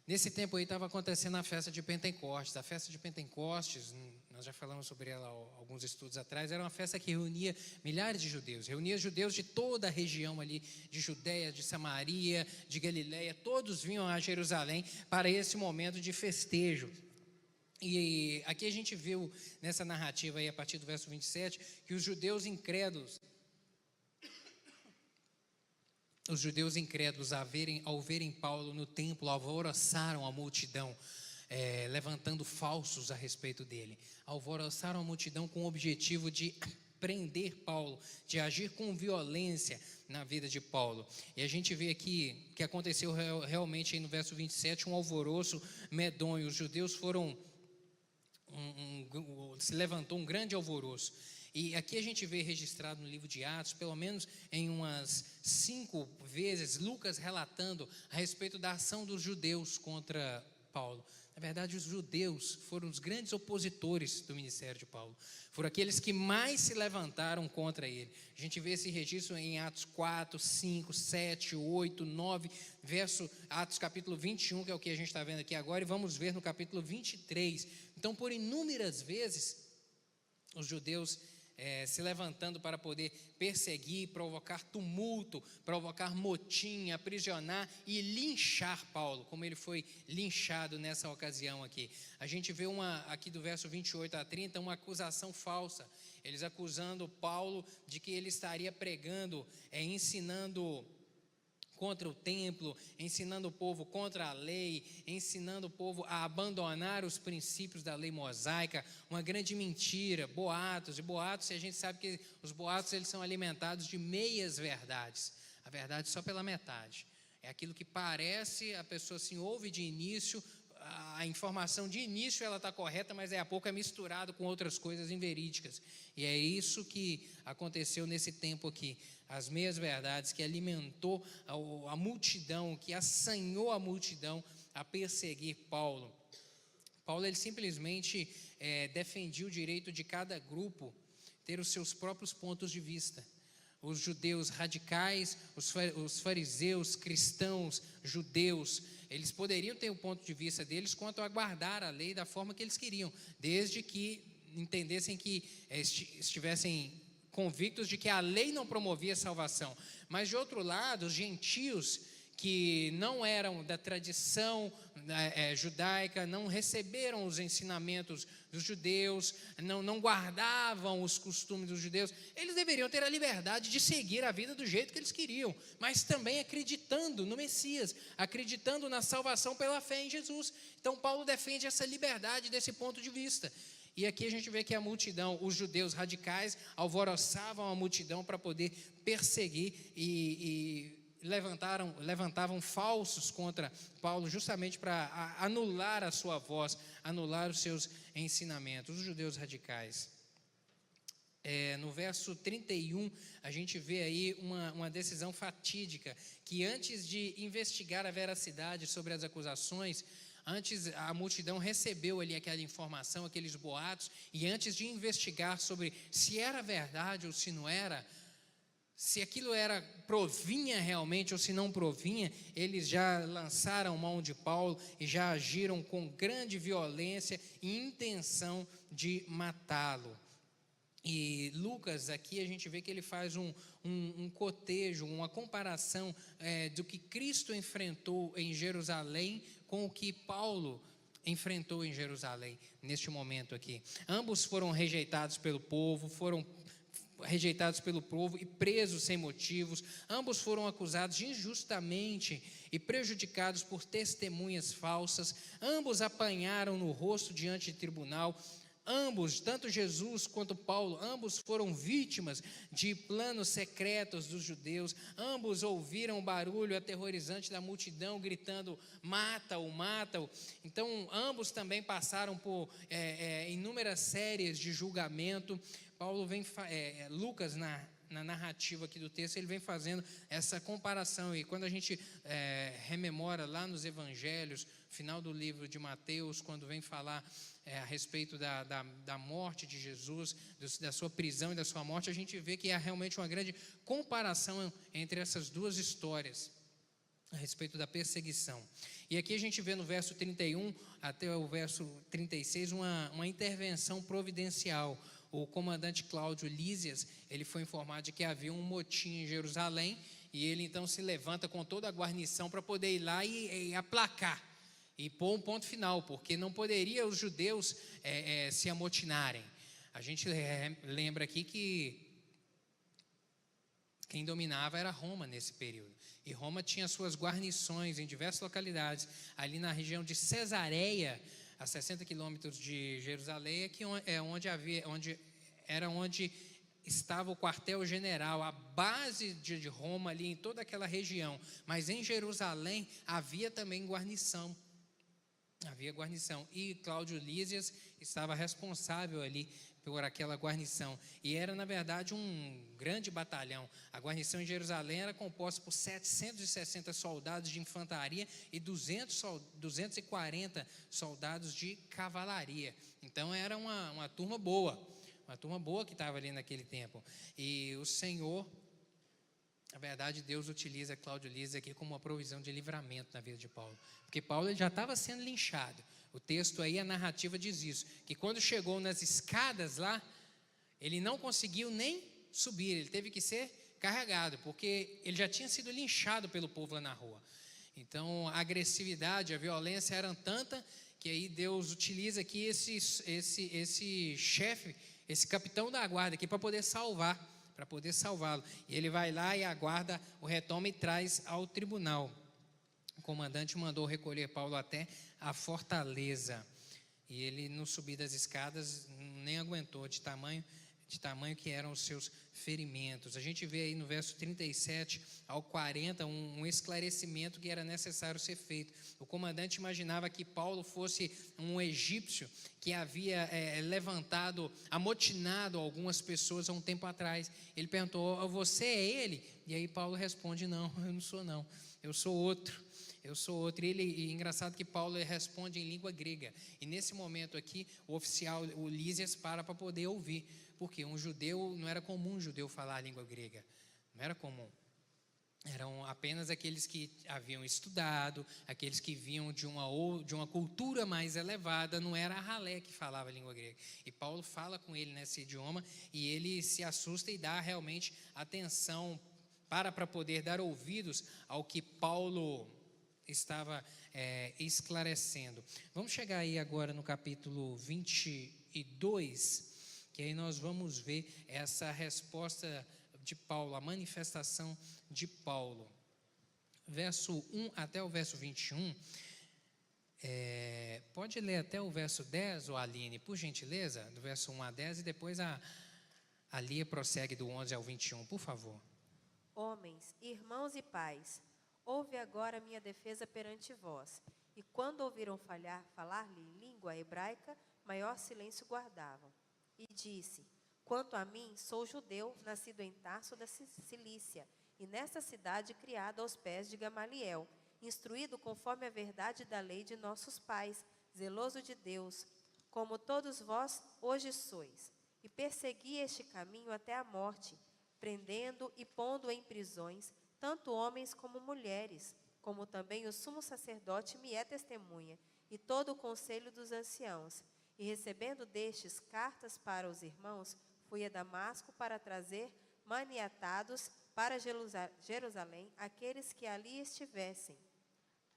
Nesse tempo aí estava acontecendo a festa de Pentecostes. A festa de Pentecostes, nós já falamos sobre ela alguns estudos atrás, era uma festa que reunia milhares de judeus. Reunia judeus de toda a região ali, de Judeia, de Samaria, de Galileia. Todos vinham a Jerusalém para esse momento de festejo. E aqui a gente viu nessa narrativa aí, a partir do verso 27, que os judeus incrédulos, ao verem Paulo no templo, alvoroçaram a multidão, levantando falsos a respeito dele. Alvoroçaram a multidão com o objetivo de prender Paulo, de agir com violência na vida de Paulo. E a gente vê aqui que aconteceu realmente aí no verso 27, um alvoroço medonho. Os judeus se levantou um grande alvoroço. E aqui a gente vê registrado no livro de Atos, pelo menos em umas 5 vezes, Lucas relatando a respeito da ação dos judeus contra Paulo. Na verdade, os judeus foram os grandes opositores do ministério de Paulo. Foram aqueles que mais se levantaram contra ele. A gente vê esse registro em Atos 4, 5, 7, 8, 9, Atos capítulo 21, que é o que a gente está vendo aqui agora, e vamos ver no capítulo 23. Então, por inúmeras vezes, os judeus se levantando para poder perseguir, provocar tumulto, provocar motim, aprisionar e linchar Paulo, como ele foi linchado nessa ocasião aqui. A gente vê aqui do verso 28 a 30, uma acusação falsa. Eles acusando Paulo de que ele estaria pregando, ensinando contra o templo, ensinando o povo contra a lei, ensinando o povo a abandonar os princípios da lei mosaica, uma grande mentira, boatos, e a gente sabe que os boatos eles são alimentados de meias verdades, a verdade só pela metade, é aquilo que parece, a pessoa assim ouve de início, a informação de início ela está correta, mas a pouco é misturado com outras coisas inverídicas, e é isso que aconteceu nesse tempo aqui, as meias verdades que alimentou a multidão, que assanhou a multidão a perseguir Paulo. Paulo ele simplesmente defendia o direito de cada grupo ter os seus próprios pontos de vista. Os judeus radicais, os fariseus, cristãos, judeus, eles poderiam ter o ponto de vista deles quanto a guardar a lei da forma que eles queriam, desde que entendessem que estivessem convictos de que a lei não promovia salvação. Mas, de outro lado, os gentios que não eram da tradição judaica, não receberam os ensinamentos dos judeus, não guardavam os costumes dos judeus, eles deveriam ter a liberdade de seguir a vida do jeito que eles queriam, mas também acreditando no Messias, acreditando na salvação pela fé em Jesus. Então, Paulo defende essa liberdade desse ponto de vista. E aqui a gente vê que a multidão, os judeus radicais, alvoroçavam a multidão para poder perseguir e levantavam falsos contra Paulo, justamente para anular a sua voz, anular os seus ensinamentos, os judeus radicais. No verso 31, a gente vê aí uma decisão fatídica, que antes de investigar a veracidade sobre as acusações, antes a multidão recebeu ali aquela informação, aqueles boatos, e antes de investigar sobre se era verdade ou se não era, se aquilo provinha realmente ou se não provinha, eles já lançaram mão de Paulo e já agiram com grande violência e intenção de matá-lo. E Lucas, aqui a gente vê que ele faz um cotejo, uma comparação do que Cristo enfrentou em Jerusalém com o que Paulo enfrentou em Jerusalém, neste momento aqui. Ambos foram rejeitados pelo povo, e presos sem motivos. Ambos foram acusados injustamente e prejudicados por testemunhas falsas. Ambos apanharam no rosto diante de tribunal. Ambos, tanto Jesus quanto Paulo, ambos foram vítimas de planos secretos dos judeus. Ambos ouviram o barulho aterrorizante da multidão gritando: mata-o, mata-o. Então, ambos também passaram por inúmeras séries de julgamento. Lucas, na narrativa aqui do texto, ele vem fazendo essa comparação. E quando a gente rememora lá nos evangelhos, final do livro de Mateus, quando vem falar a respeito da morte de Jesus, da sua prisão e da sua morte, a gente vê que há realmente uma grande comparação entre essas duas histórias a respeito da perseguição. E aqui a gente vê no verso 31 até o verso 36 uma intervenção providencial. O comandante Cláudio Lísias, ele foi informado de que havia um motim em Jerusalém, e ele então se levanta com toda a guarnição para poder ir lá e aplacar, e pôr um ponto final, porque não poderia os judeus se amotinarem. A gente lembra aqui que quem dominava era Roma nesse período, e Roma tinha suas guarnições em diversas localidades, ali na região de Cesareia, a 60 quilômetros de Jerusalém, onde estava o quartel-general, a base de Roma ali em toda aquela região. Mas em Jerusalém havia também guarnição. E Cláudio Lísias estava responsável ali por aquela guarnição. E era, na verdade, um grande batalhão. A guarnição em Jerusalém era composta por 760 soldados de infantaria e 240 soldados de cavalaria. Então, era uma turma boa que estava ali naquele tempo. E o Senhor, na verdade, Deus utiliza Cláudio Lísias aqui como uma provisão de livramento na vida de Paulo. Porque Paulo ele já estava sendo linchado. O texto aí, a narrativa diz isso, que quando chegou nas escadas lá, Ele não conseguiu nem subir, ele teve que ser carregado, porque ele já tinha sido linchado pelo povo lá na rua. Então, a agressividade, a violência eram tanta que aí Deus utiliza aqui esse chefe, esse capitão da guarda aqui para poder salvá-lo. E ele vai lá e a guarda o retoma e traz ao tribunal. O comandante mandou recolher Paulo até a fortaleza. E ele, no subir das escadas, nem aguentou de tamanho que eram os seus ferimentos. A gente vê aí no verso 37 ao 40 um esclarecimento que era necessário ser feito. O comandante imaginava que Paulo fosse um egípcio que havia amotinado algumas pessoas há um tempo atrás. Ele perguntou: você é ele? E aí Paulo responde: não, eu não sou não, eu sou outro. E engraçado que Paulo responde em língua grega. E nesse momento aqui, o oficial, o Lísias, para poder ouvir. Porque não era comum um judeu falar a língua grega. Não era comum. Eram apenas aqueles que haviam estudado, aqueles que vinham de uma cultura mais elevada. Não era a ralé que falava a língua grega. E Paulo fala com ele nesse idioma e ele se assusta e dá realmente atenção para poder dar ouvidos ao que Paulo estava esclarecendo. Vamos chegar aí agora no capítulo 22, que aí nós vamos ver essa resposta de Paulo, a manifestação de Paulo. Verso 1 até o verso 21. Pode ler até o verso 10, Aline, por gentileza, do verso 1 a 10, e depois a Lia prossegue do 11 ao 21, por favor. Homens, irmãos e pais, ouve agora a minha defesa perante vós. E quando ouviram falar-lhe língua hebraica, maior silêncio guardavam. E disse: quanto a mim, sou judeu, nascido em Tarso da Cilícia, e nesta cidade criado aos pés de Gamaliel, instruído conforme a verdade da lei de nossos pais, zeloso de Deus, como todos vós hoje sois. E persegui este caminho até a morte, prendendo e pondo em prisões tanto homens como mulheres, como também o sumo sacerdote me é testemunha, e todo o conselho dos anciãos. E recebendo destes cartas para os irmãos, fui a Damasco para trazer maniatados para Jerusalém aqueles que ali estivessem,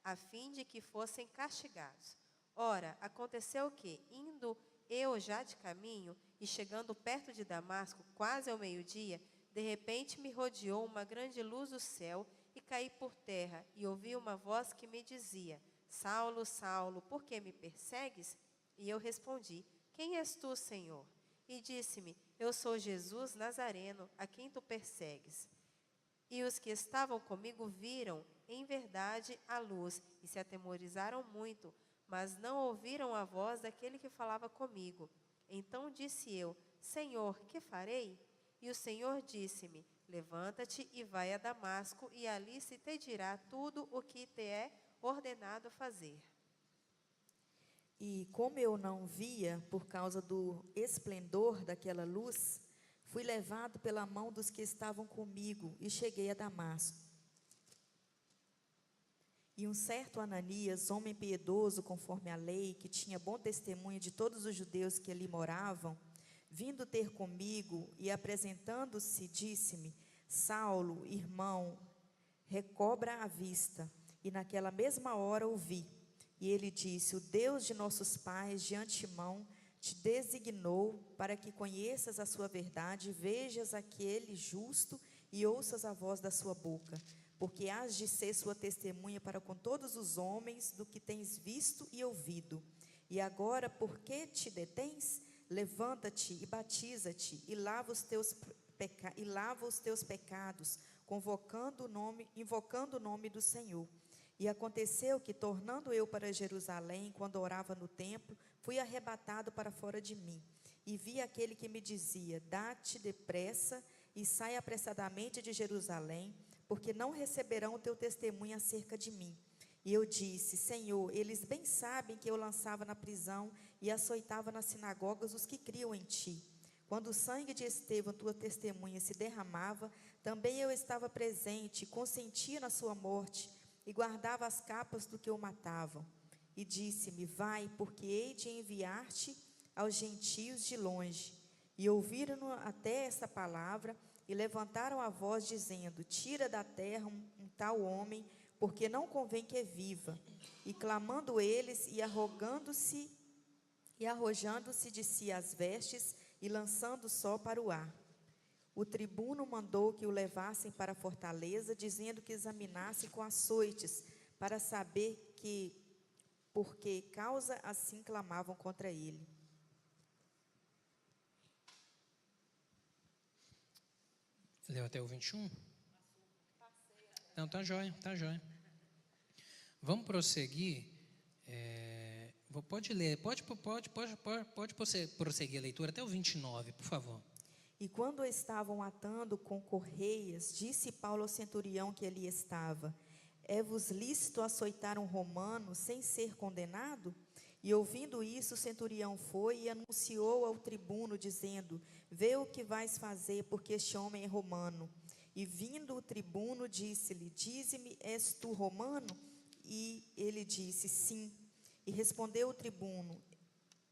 a fim de que fossem castigados. Ora, aconteceu que, indo eu já de caminho, e chegando perto de Damasco, quase ao meio-dia, de repente me rodeou uma grande luz do céu, e caí por terra, e ouvi uma voz que me dizia: Saulo, Saulo, por que me persegues? E eu respondi: quem és tu, Senhor? E disse-me: eu sou Jesus Nazareno, a quem tu persegues. E os que estavam comigo viram, em verdade, a luz, e se atemorizaram muito, mas não ouviram a voz daquele que falava comigo. Então disse eu: Senhor, que farei? E o Senhor disse-me: levanta-te e vai a Damasco, e ali se te dirá tudo o que te é ordenado fazer. E como eu não via, por causa do esplendor daquela luz, fui levado pela mão dos que estavam comigo e cheguei a Damasco. E um certo Ananias, homem piedoso conforme a lei, que tinha bom testemunho de todos os judeus que ali moravam, vindo ter comigo e apresentando-se, disse-me: Saulo, irmão, recobra a vista. E naquela mesma hora ouvi. E ele disse: o Deus de nossos pais, de antemão, te designou para que conheças a sua verdade, vejas aquele justo e ouças a voz da sua boca, porque hás de ser sua testemunha para com todos os homens do que tens visto e ouvido. E agora, por que te detens? Levanta-te e batiza-te, e lava os teus pecados, invocando o nome do Senhor. E aconteceu que, tornando eu para Jerusalém, quando orava no templo, fui arrebatado para fora de mim. E vi aquele que me dizia: dá-te depressa e sai apressadamente de Jerusalém, porque não receberão o teu testemunho acerca de mim. E eu disse: Senhor, eles bem sabem que eu lançava na prisão e açoitava nas sinagogas os que criam em ti. Quando o sangue de Estevão, tua testemunha, se derramava, também eu estava presente, consentia na sua morte, e guardava as capas do que o matavam. E disse-me: vai, porque hei de enviar-te aos gentios de longe. E ouviram até essa palavra, e levantaram a voz, dizendo: tira da terra um tal homem, porque não convém que viva. E clamando eles, e arrojando-se de si as vestes, e lançando o sol para o ar. O tribuno mandou que o levassem para a fortaleza, dizendo que examinasse com açoites, para saber por que causa assim clamavam contra ele. Leu até o 21? Não, tá jóia, tá jóia. Vamos prosseguir. Pode ler, pode prosseguir a leitura até o 29, por favor. E quando estavam atando com correias, disse Paulo ao centurião que ali estava: é-vos lícito açoitar um romano sem ser condenado? E ouvindo isso, o centurião foi e anunciou ao tribuno, dizendo: vê o que vais fazer, porque este homem é romano. E vindo o tribuno, disse-lhe: dize-me, és tu romano? E ele disse: sim. E respondeu o tribuno: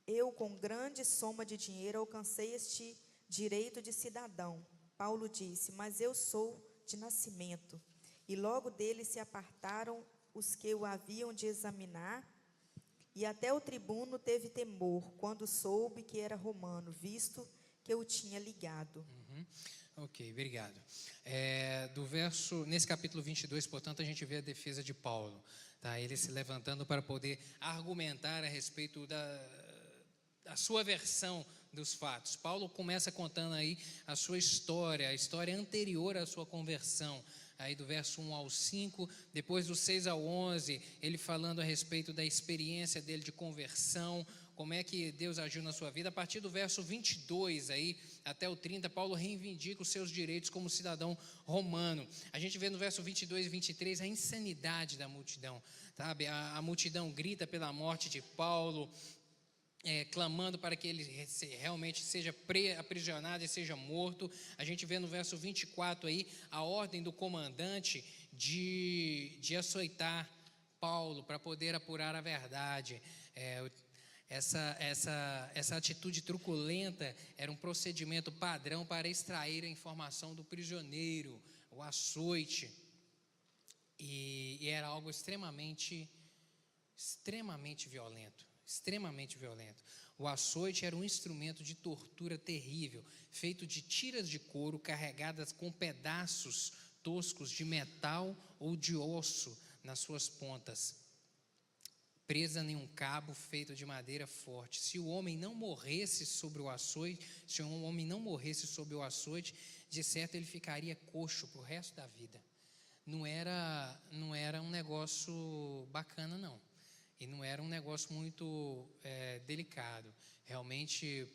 eu com grande soma de dinheiro alcancei este direito de cidadão. Paulo disse: mas eu sou de nascimento. E logo dele se apartaram os que o haviam de examinar, e até o tribuno teve temor, quando soube que era romano, visto que eu tinha ligado. Ok, obrigado. Nesse capítulo 22, portanto, a gente vê a defesa de Paulo, tá? Ele se levantando para poder argumentar a respeito da sua versão dos fatos. Paulo começa contando aí a sua história, a história anterior à sua conversão, aí do verso 1 ao 5, depois do 6 ao 11, ele falando a respeito da experiência dele de conversão, como é que Deus agiu na sua vida. A partir do verso 22 aí, até o 30, Paulo reivindica os seus direitos como cidadão romano. A gente vê no verso 22 e 23 a insanidade da multidão, sabe? A multidão grita pela morte de Paulo, clamando para que ele realmente seja aprisionado e seja morto. A gente vê no verso 24 aí a ordem do comandante de açoitar Paulo para poder apurar a verdade. Essa atitude truculenta era um procedimento padrão para extrair a informação do prisioneiro, o açoite, e era algo extremamente violento. Extremamente violento. O açoite era um instrumento de tortura terrível, feito de tiras de couro carregadas com pedaços toscos de metal ou de osso nas suas pontas, presa em um cabo feito de madeira forte. Se o homem não morresse sobre o açoite, de certo ele ficaria coxo para o resto da vida. Não era um negócio bacana, não. E não era um negócio muito delicado. Realmente,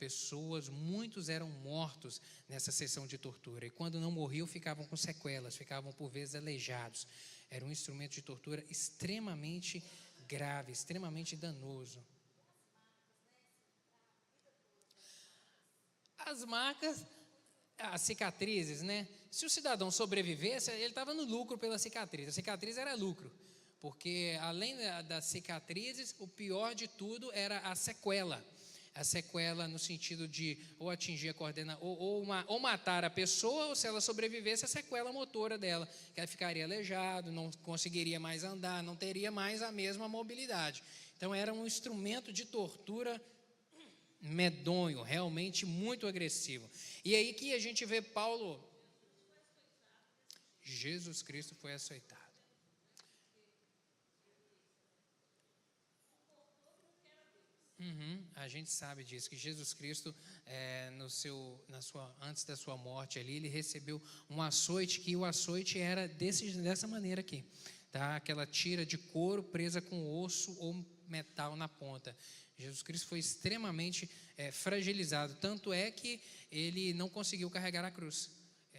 muitos eram mortos nessa sessão de tortura. E quando não morriam, ficavam com sequelas, ficavam por vezes aleijados. Era um instrumento de tortura extremamente grave, extremamente danoso. As marcas, as cicatrizes, né? Se o cidadão sobrevivesse, ele estava no lucro pela cicatriz. A cicatriz era lucro. Porque além das cicatrizes, o pior de tudo era a sequela. A sequela no sentido de ou atingir a coordenação, ou matar a pessoa, ou se ela sobrevivesse, a sequela motora dela, que ela ficaria aleijado, não conseguiria mais andar, não teria mais a mesma mobilidade. Então era um instrumento de tortura medonho, realmente muito agressivo. E aí que a gente vê Paulo, Jesus Cristo foi açoitado. A gente sabe disso, que Jesus Cristo, antes da sua morte ali, ele recebeu um açoite, que o açoite era dessa maneira aqui, tá? Aquela tira de couro presa com osso ou metal na ponta. Jesus Cristo foi extremamente fragilizado, tanto é que ele não conseguiu carregar a cruz.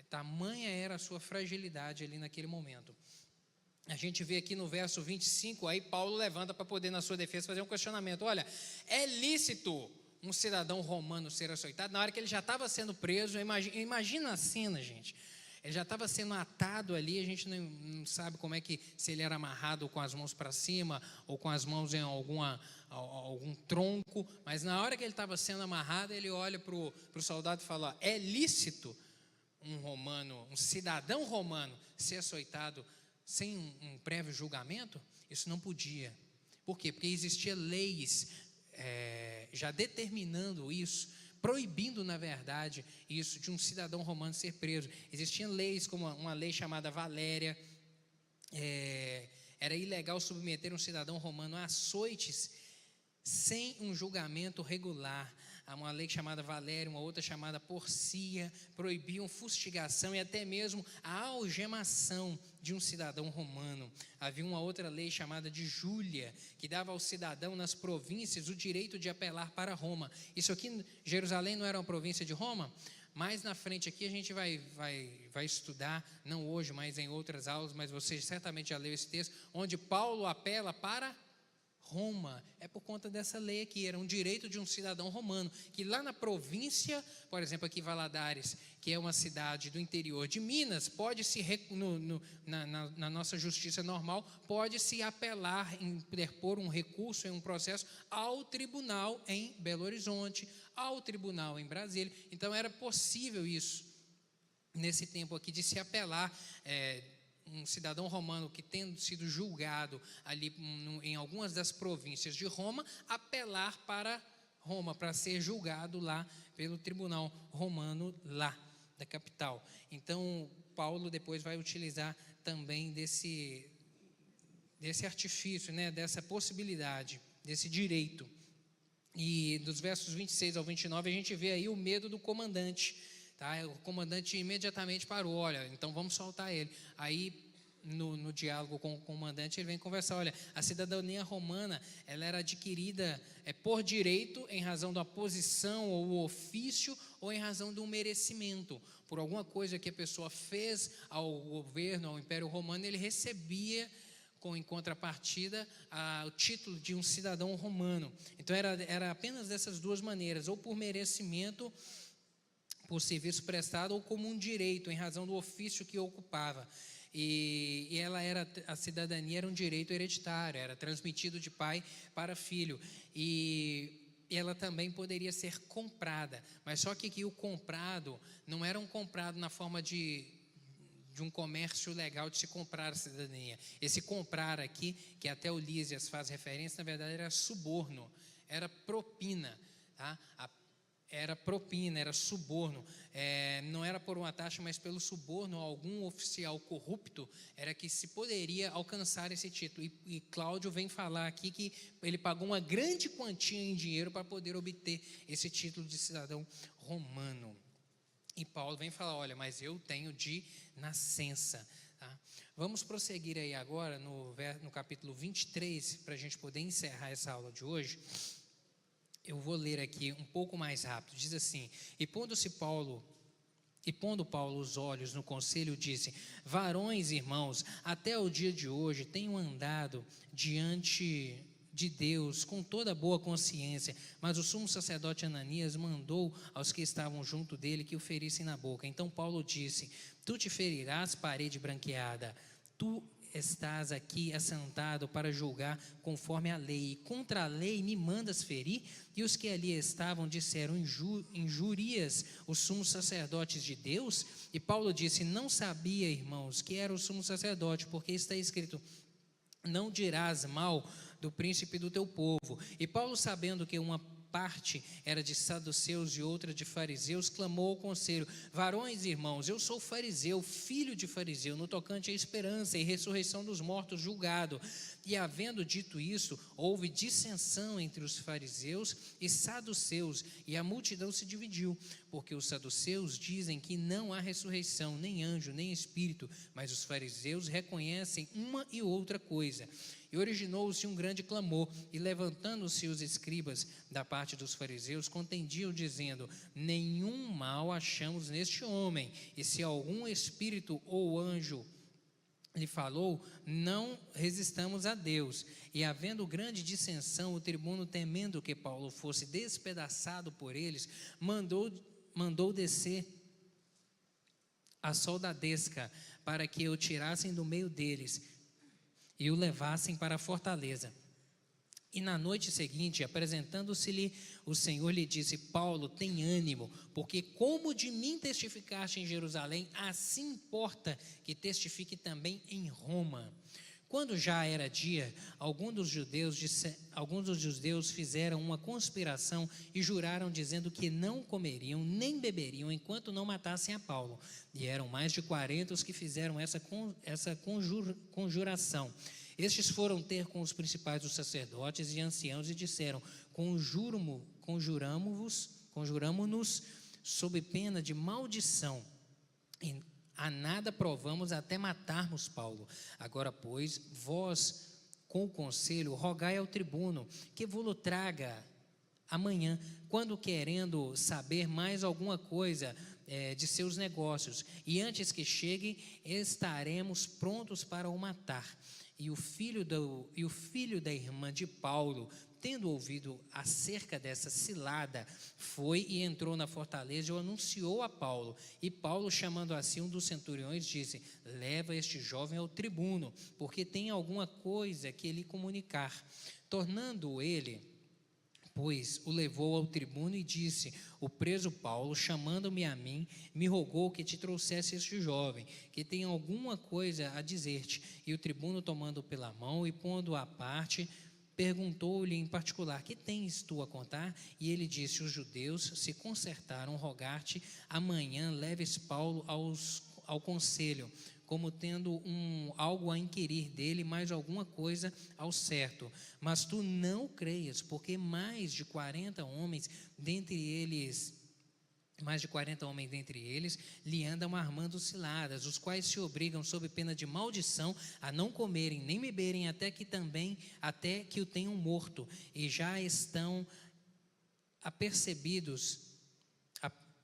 Tamanha era a sua fragilidade ali naquele momento. A gente vê aqui no verso 25, aí Paulo levanta para poder, na sua defesa, fazer um questionamento. Olha, é lícito um cidadão romano ser açoitado? Na hora que ele já estava sendo preso, imagina a cena, gente. ele já estava sendo atado ali, a gente não sabe como é que, se ele era amarrado com as mãos para cima ou com as mãos em algum tronco, mas na hora que ele estava sendo amarrado, ele olha para o soldado e fala: é lícito um romano, um cidadão romano ser açoitado sem um prévio julgamento? Isso não podia. Por quê? Porque existiam leis já determinando isso, proibindo, na verdade, isso de um cidadão romano ser preso. Existiam leis, como uma lei chamada Valéria. Era ilegal submeter um cidadão romano a açoites sem um julgamento regular. Há uma lei chamada Valéria, uma outra chamada Porcia, proibiam fustigação e até mesmo a algemação de um cidadão romano. Havia uma outra lei chamada de Júlia, que dava ao cidadão nas províncias o direito de apelar para Roma. Isso aqui, Jerusalém não era uma província de Roma? Mais na frente aqui a gente vai estudar, não hoje, mas em outras aulas, mas você certamente já leu esse texto, onde Paulo apela para Roma. É por conta dessa lei aqui, era um direito de um cidadão romano, que lá na província, por exemplo aqui Valadares, que é uma cidade do interior de Minas, pode-se, na nossa justiça normal, pode-se apelar, interpor um recurso em um processo ao tribunal em Belo Horizonte, ao tribunal em Brasília. Então era possível isso, nesse tempo aqui, de se apelar, um cidadão romano que, tendo sido julgado ali em algumas das províncias de Roma, apelar para Roma, para ser julgado lá pelo tribunal romano lá da capital. Então, Paulo depois vai utilizar também desse artifício, dessa possibilidade, desse direito. E dos versos 26 ao 29, a gente vê aí o medo do comandante. Tá? O comandante imediatamente parou: olha, então vamos soltar ele. Aí, no diálogo com o comandante, ele vem conversar: olha, a cidadania romana, ela era adquirida por direito, em razão da posição ou ofício, ou em razão do merecimento. Por alguma coisa que a pessoa fez ao governo, ao Império Romano, ele recebia, em contrapartida, o título de um cidadão romano. Então era apenas dessas duas maneiras: ou por merecimento, por serviço prestado, ou como um direito, em razão do ofício que ocupava. E a cidadania era um direito hereditário, era transmitido de pai para filho. E ela também poderia ser comprada, mas só que aqui o comprado não era um comprado na forma de um comércio legal de se comprar a cidadania. Esse comprar aqui, que até o Lísias faz referência, na verdade era suborno, era propina, tá? Era propina, era suborno, não era por uma taxa, mas pelo suborno a algum oficial corrupto, era que se poderia alcançar esse título. E Cláudio vem falar aqui que ele pagou uma grande quantia em dinheiro para poder obter esse título de cidadão romano. E Paulo vem falar: olha, mas eu tenho de nascença. Tá? Vamos prosseguir aí agora no capítulo 23, para a gente poder encerrar essa aula de hoje. Eu vou ler aqui um pouco mais rápido. Diz assim: E pondo Paulo os olhos no conselho, disse: varões, irmãos, até o dia de hoje tenho andado diante de Deus com toda boa consciência, mas o sumo sacerdote Ananias mandou aos que estavam junto dele que o ferissem na boca. Então Paulo disse: tu te ferirás, parede branqueada, tu estás aqui assentado para julgar conforme a lei, e contra a lei me mandas ferir? E os que ali estavam disseram: injurias os sumos sacerdotes de Deus? E Paulo disse: não sabia, irmãos, que era o sumo sacerdote, porque está escrito: não dirás mal do príncipe do teu povo. E Paulo, sabendo que uma parte era de saduceus e outra de fariseus, clamou ao conselho: varões, irmãos, eu sou fariseu, filho de fariseu, no tocante à esperança e ressurreição dos mortos julgado. E havendo dito isso, houve dissensão entre os fariseus e saduceus, e a multidão se dividiu, porque os saduceus dizem que não há ressurreição, nem anjo, nem espírito, mas os fariseus reconhecem uma e outra coisa. E originou-se um grande clamor, e levantando-se os escribas da parte dos fariseus, contendiam, dizendo: nenhum mal achamos neste homem, e se algum espírito ou anjo lhe falou, não resistamos a Deus. E havendo grande dissensão, o tribuno, temendo que Paulo fosse despedaçado por eles, mandou descer a soldadesca, para que o tirassem do meio deles e o levassem para a fortaleza. E na noite seguinte, apresentando-se-lhe, o Senhor lhe disse: Paulo, tem ânimo, porque como de mim testificaste em Jerusalém, assim importa que testifique também em Roma. Quando já era dia, alguns dos judeus fizeram uma conspiração e juraram, dizendo que não comeriam nem beberiam enquanto não matassem a Paulo. E eram mais de 40 os que fizeram essa conjuração. Estes foram ter com os principais dos sacerdotes e anciãos e disseram: conjuramo-nos sob pena de maldição. E a nada provamos até matarmos Paulo. Agora, pois, vós, com o conselho, rogai ao tribuno que vos traga amanhã, quando querendo saber mais alguma coisa de seus negócios, e antes que chegue, estaremos prontos para o matar. E o filho da irmã de Paulo, tendo ouvido acerca dessa cilada, foi e entrou na fortaleza e o anunciou a Paulo. E Paulo, chamando assim um dos centuriões, disse: leva este jovem ao tribuno, porque tem alguma coisa que lhe comunicar. Tornando ele, pois, o levou ao tribuno e disse: o preso Paulo, chamando-me a mim, me rogou que te trouxesse este jovem, que tem alguma coisa a dizer-te. E o tribuno, tomando-o pela mão e pondo-o à parte, perguntou-lhe em particular: que tens tu a contar? E ele disse: os judeus se concertaram rogar-te, amanhã leves Paulo ao conselho, como tendo algo a inquirir dele, mais alguma coisa ao certo. Mas tu não creias, porque mais de 40 homens dentre eles lhe andam armando ciladas, os quais se obrigam, sob pena de maldição, a não comerem nem beberem até que o tenham morto, e já estão apercebidos,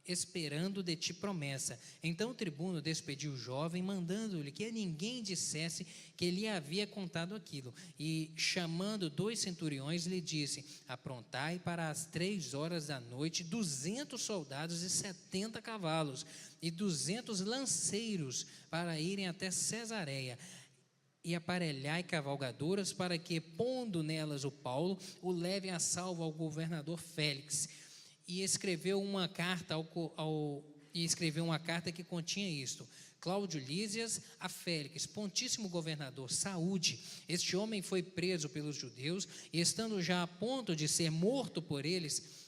esperando de ti promessa. Então o tribuno despediu o jovem, mandando-lhe que a ninguém dissesse que lhe havia contado aquilo. E chamando 2 centuriões, lhe disse: aprontai para as 3 horas da noite 200 soldados e 70 cavalos, e 200 lanceiros para irem até Cesareia. E aparelhai cavalgaduras, para que, pondo nelas o Paulo, o levem a salvo ao governador Félix. E escreveu uma carta que continha isto: Cláudio Lísias a Félix, pontíssimo governador, saúde. Este homem foi preso pelos judeus, e estando já a ponto de ser morto por eles,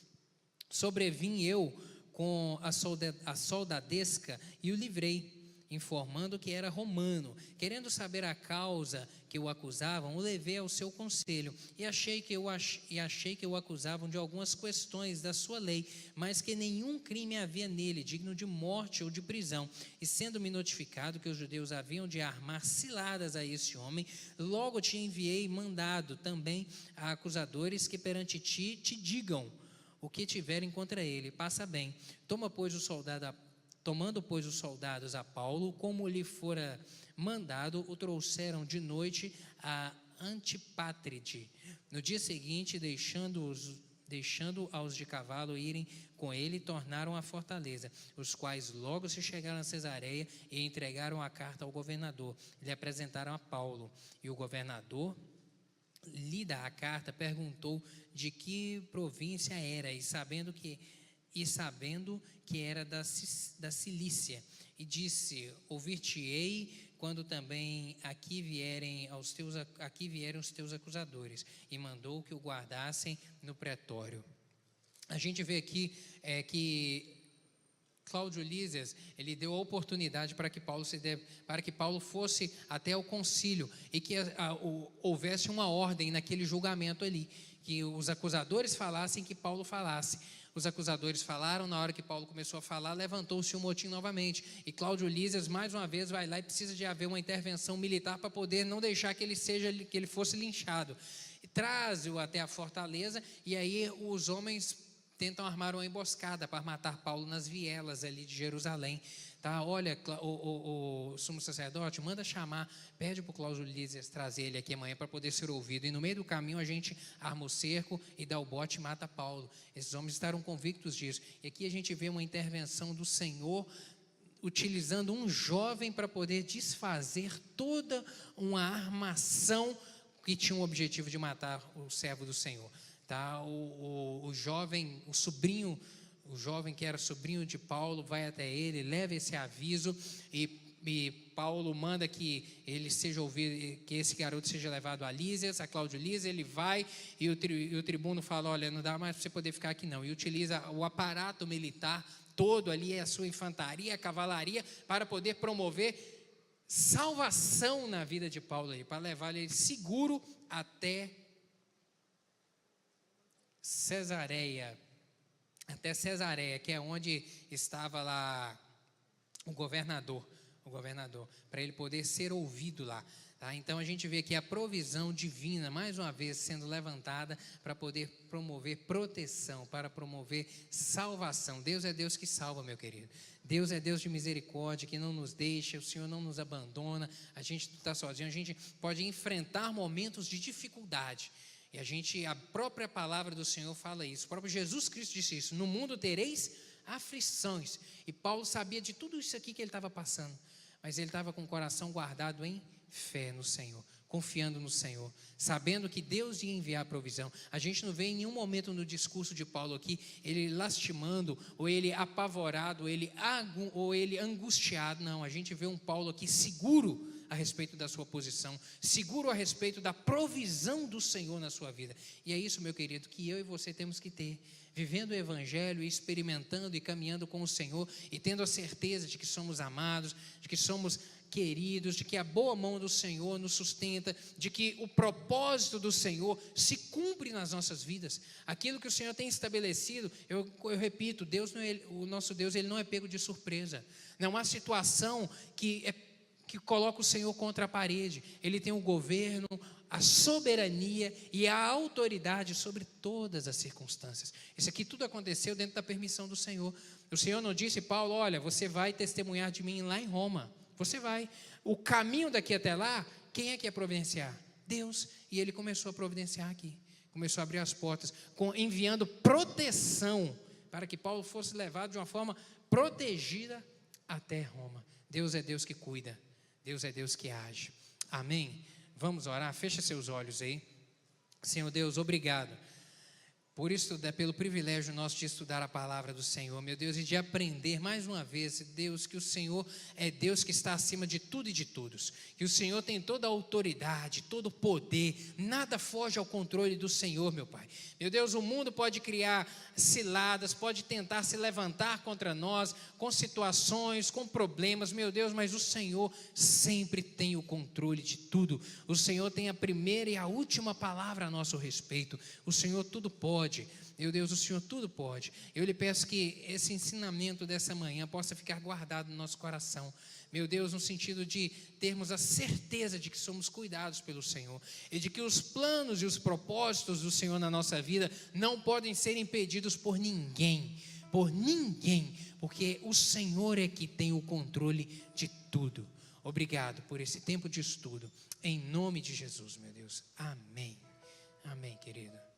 sobrevim eu com a soldadesca e o livrei, informando que era romano. Querendo saber a causa que o acusavam, o levei ao seu conselho, e achei que o acusavam de algumas questões da sua lei, mas que nenhum crime havia nele, digno de morte ou de prisão. E sendo-me notificado que os judeus haviam de armar ciladas a esse homem, logo te enviei mandado também a acusadores que perante ti te digam o que tiverem contra ele. Passa bem. Tomando, pois, os soldados a Paulo, como lhe fora mandado, o trouxeram de noite a Antipátride. No dia seguinte, deixando aos de cavalo irem com ele, tornaram à fortaleza, os quais logo se chegaram a Cesareia e entregaram a carta ao governador. Lhe apresentaram a Paulo, e o governador, lida a carta, perguntou de que província era, e sabendo que era da Cilícia, e disse: ouvir-te-ei quando também aqui vierem os teus acusadores, e mandou que o guardassem no pretório. A gente vê aqui que Cláudio Lísias, ele deu a oportunidade para que Paulo fosse até o concílio, e que houvesse uma ordem naquele julgamento ali, que os acusadores falassem, que Paulo falasse. Os acusadores falaram, na hora que Paulo começou a falar, levantou-se um motim novamente, e Cláudio Lísias mais uma vez vai lá e precisa de haver uma intervenção militar para poder não deixar que ele fosse linchado. E traz-o até a fortaleza, e aí os homens tentam armar uma emboscada para matar Paulo nas vielas ali de Jerusalém. Tá, olha, o sumo sacerdote manda chamar, pede para o Cláudio Lísias trazer ele aqui amanhã para poder ser ouvido. E no meio do caminho a gente arma o cerco e dá o bote e mata Paulo. Esses homens estavam convictos disso. E aqui a gente vê uma intervenção do Senhor utilizando um jovem para poder desfazer toda uma armação que tinha o objetivo de matar o servo do Senhor. Tá? O jovem que era sobrinho de Paulo vai até ele, leva esse aviso e Paulo manda que ele seja ouvido, que esse garoto seja levado a Lísias, a Cláudio Lísias. Ele vai e o tribuno fala: olha, não dá mais para você poder ficar aqui não, e utiliza o aparato militar todo ali, a sua infantaria, a cavalaria, para poder promover salvação na vida de Paulo ali, para levar ele seguro até Cesareia, que é onde estava lá o governador, para ele poder ser ouvido lá. Tá? Então a gente vê aqui a provisão divina, mais uma vez, sendo levantada para poder promover proteção, para promover salvação. Deus é Deus que salva, meu querido. Deus é Deus de misericórdia, que não nos deixa, o Senhor não nos abandona, a gente não está sozinho, a gente pode enfrentar momentos de dificuldade. E a própria palavra do Senhor fala isso, o próprio Jesus Cristo disse isso: no mundo tereis aflições. E Paulo sabia de tudo isso aqui que ele estava passando, mas ele estava com o coração guardado em fé no Senhor, confiando no Senhor, sabendo que Deus ia enviar a provisão. A gente não vê em nenhum momento no discurso de Paulo aqui ele lastimando, ou ele apavorado, ou ele angustiado. Não, a gente vê um Paulo aqui seguro a respeito da sua posição, seguro a respeito da provisão do Senhor na sua vida. E é isso, meu querido, que eu e você temos que ter, vivendo o Evangelho, experimentando e caminhando com o Senhor, e tendo a certeza de que somos amados, de que somos queridos, de que a boa mão do Senhor nos sustenta, de que o propósito do Senhor se cumpre nas nossas vidas. Aquilo que o Senhor tem estabelecido, eu repito, o nosso Deus, Ele não é pego de surpresa. Não há situação que coloca o Senhor contra a parede. Ele tem o governo, a soberania e a autoridade sobre todas as circunstâncias. Isso aqui tudo aconteceu dentro da permissão do Senhor. O Senhor não disse: Paulo, olha, você vai testemunhar de mim lá em Roma. Você vai. O caminho daqui até lá, quem é que ia providenciar? Deus. E Ele começou a providenciar aqui. Começou a abrir as portas, enviando proteção para que Paulo fosse levado de uma forma protegida até Roma. Deus é Deus que cuida. Deus é Deus que age. Amém? Vamos orar? Fecha seus olhos aí. Senhor Deus, obrigado pelo privilégio nosso de estudar a palavra do Senhor, meu Deus, e de aprender mais uma vez, Deus, que o Senhor é Deus que está acima de tudo e de todos, que o Senhor tem toda a autoridade, todo o poder, nada foge ao controle do Senhor, meu Pai. Meu Deus, o mundo pode criar ciladas, pode tentar se levantar contra nós, com situações, com problemas, meu Deus, mas o Senhor sempre tem o controle de tudo. O Senhor tem a primeira e a última palavra a nosso respeito. O Senhor tudo pode. Meu Deus, o Senhor tudo pode. Eu lhe peço que esse ensinamento dessa manhã possa ficar guardado no nosso coração. Meu Deus, no sentido de termos a certeza de que somos cuidados pelo Senhor e de que os planos e os propósitos do Senhor na nossa vida não podem ser impedidos por ninguém, porque o Senhor é que tem o controle de tudo. Obrigado por esse tempo de estudo, em nome de Jesus, meu Deus. Amém. Amém, querido.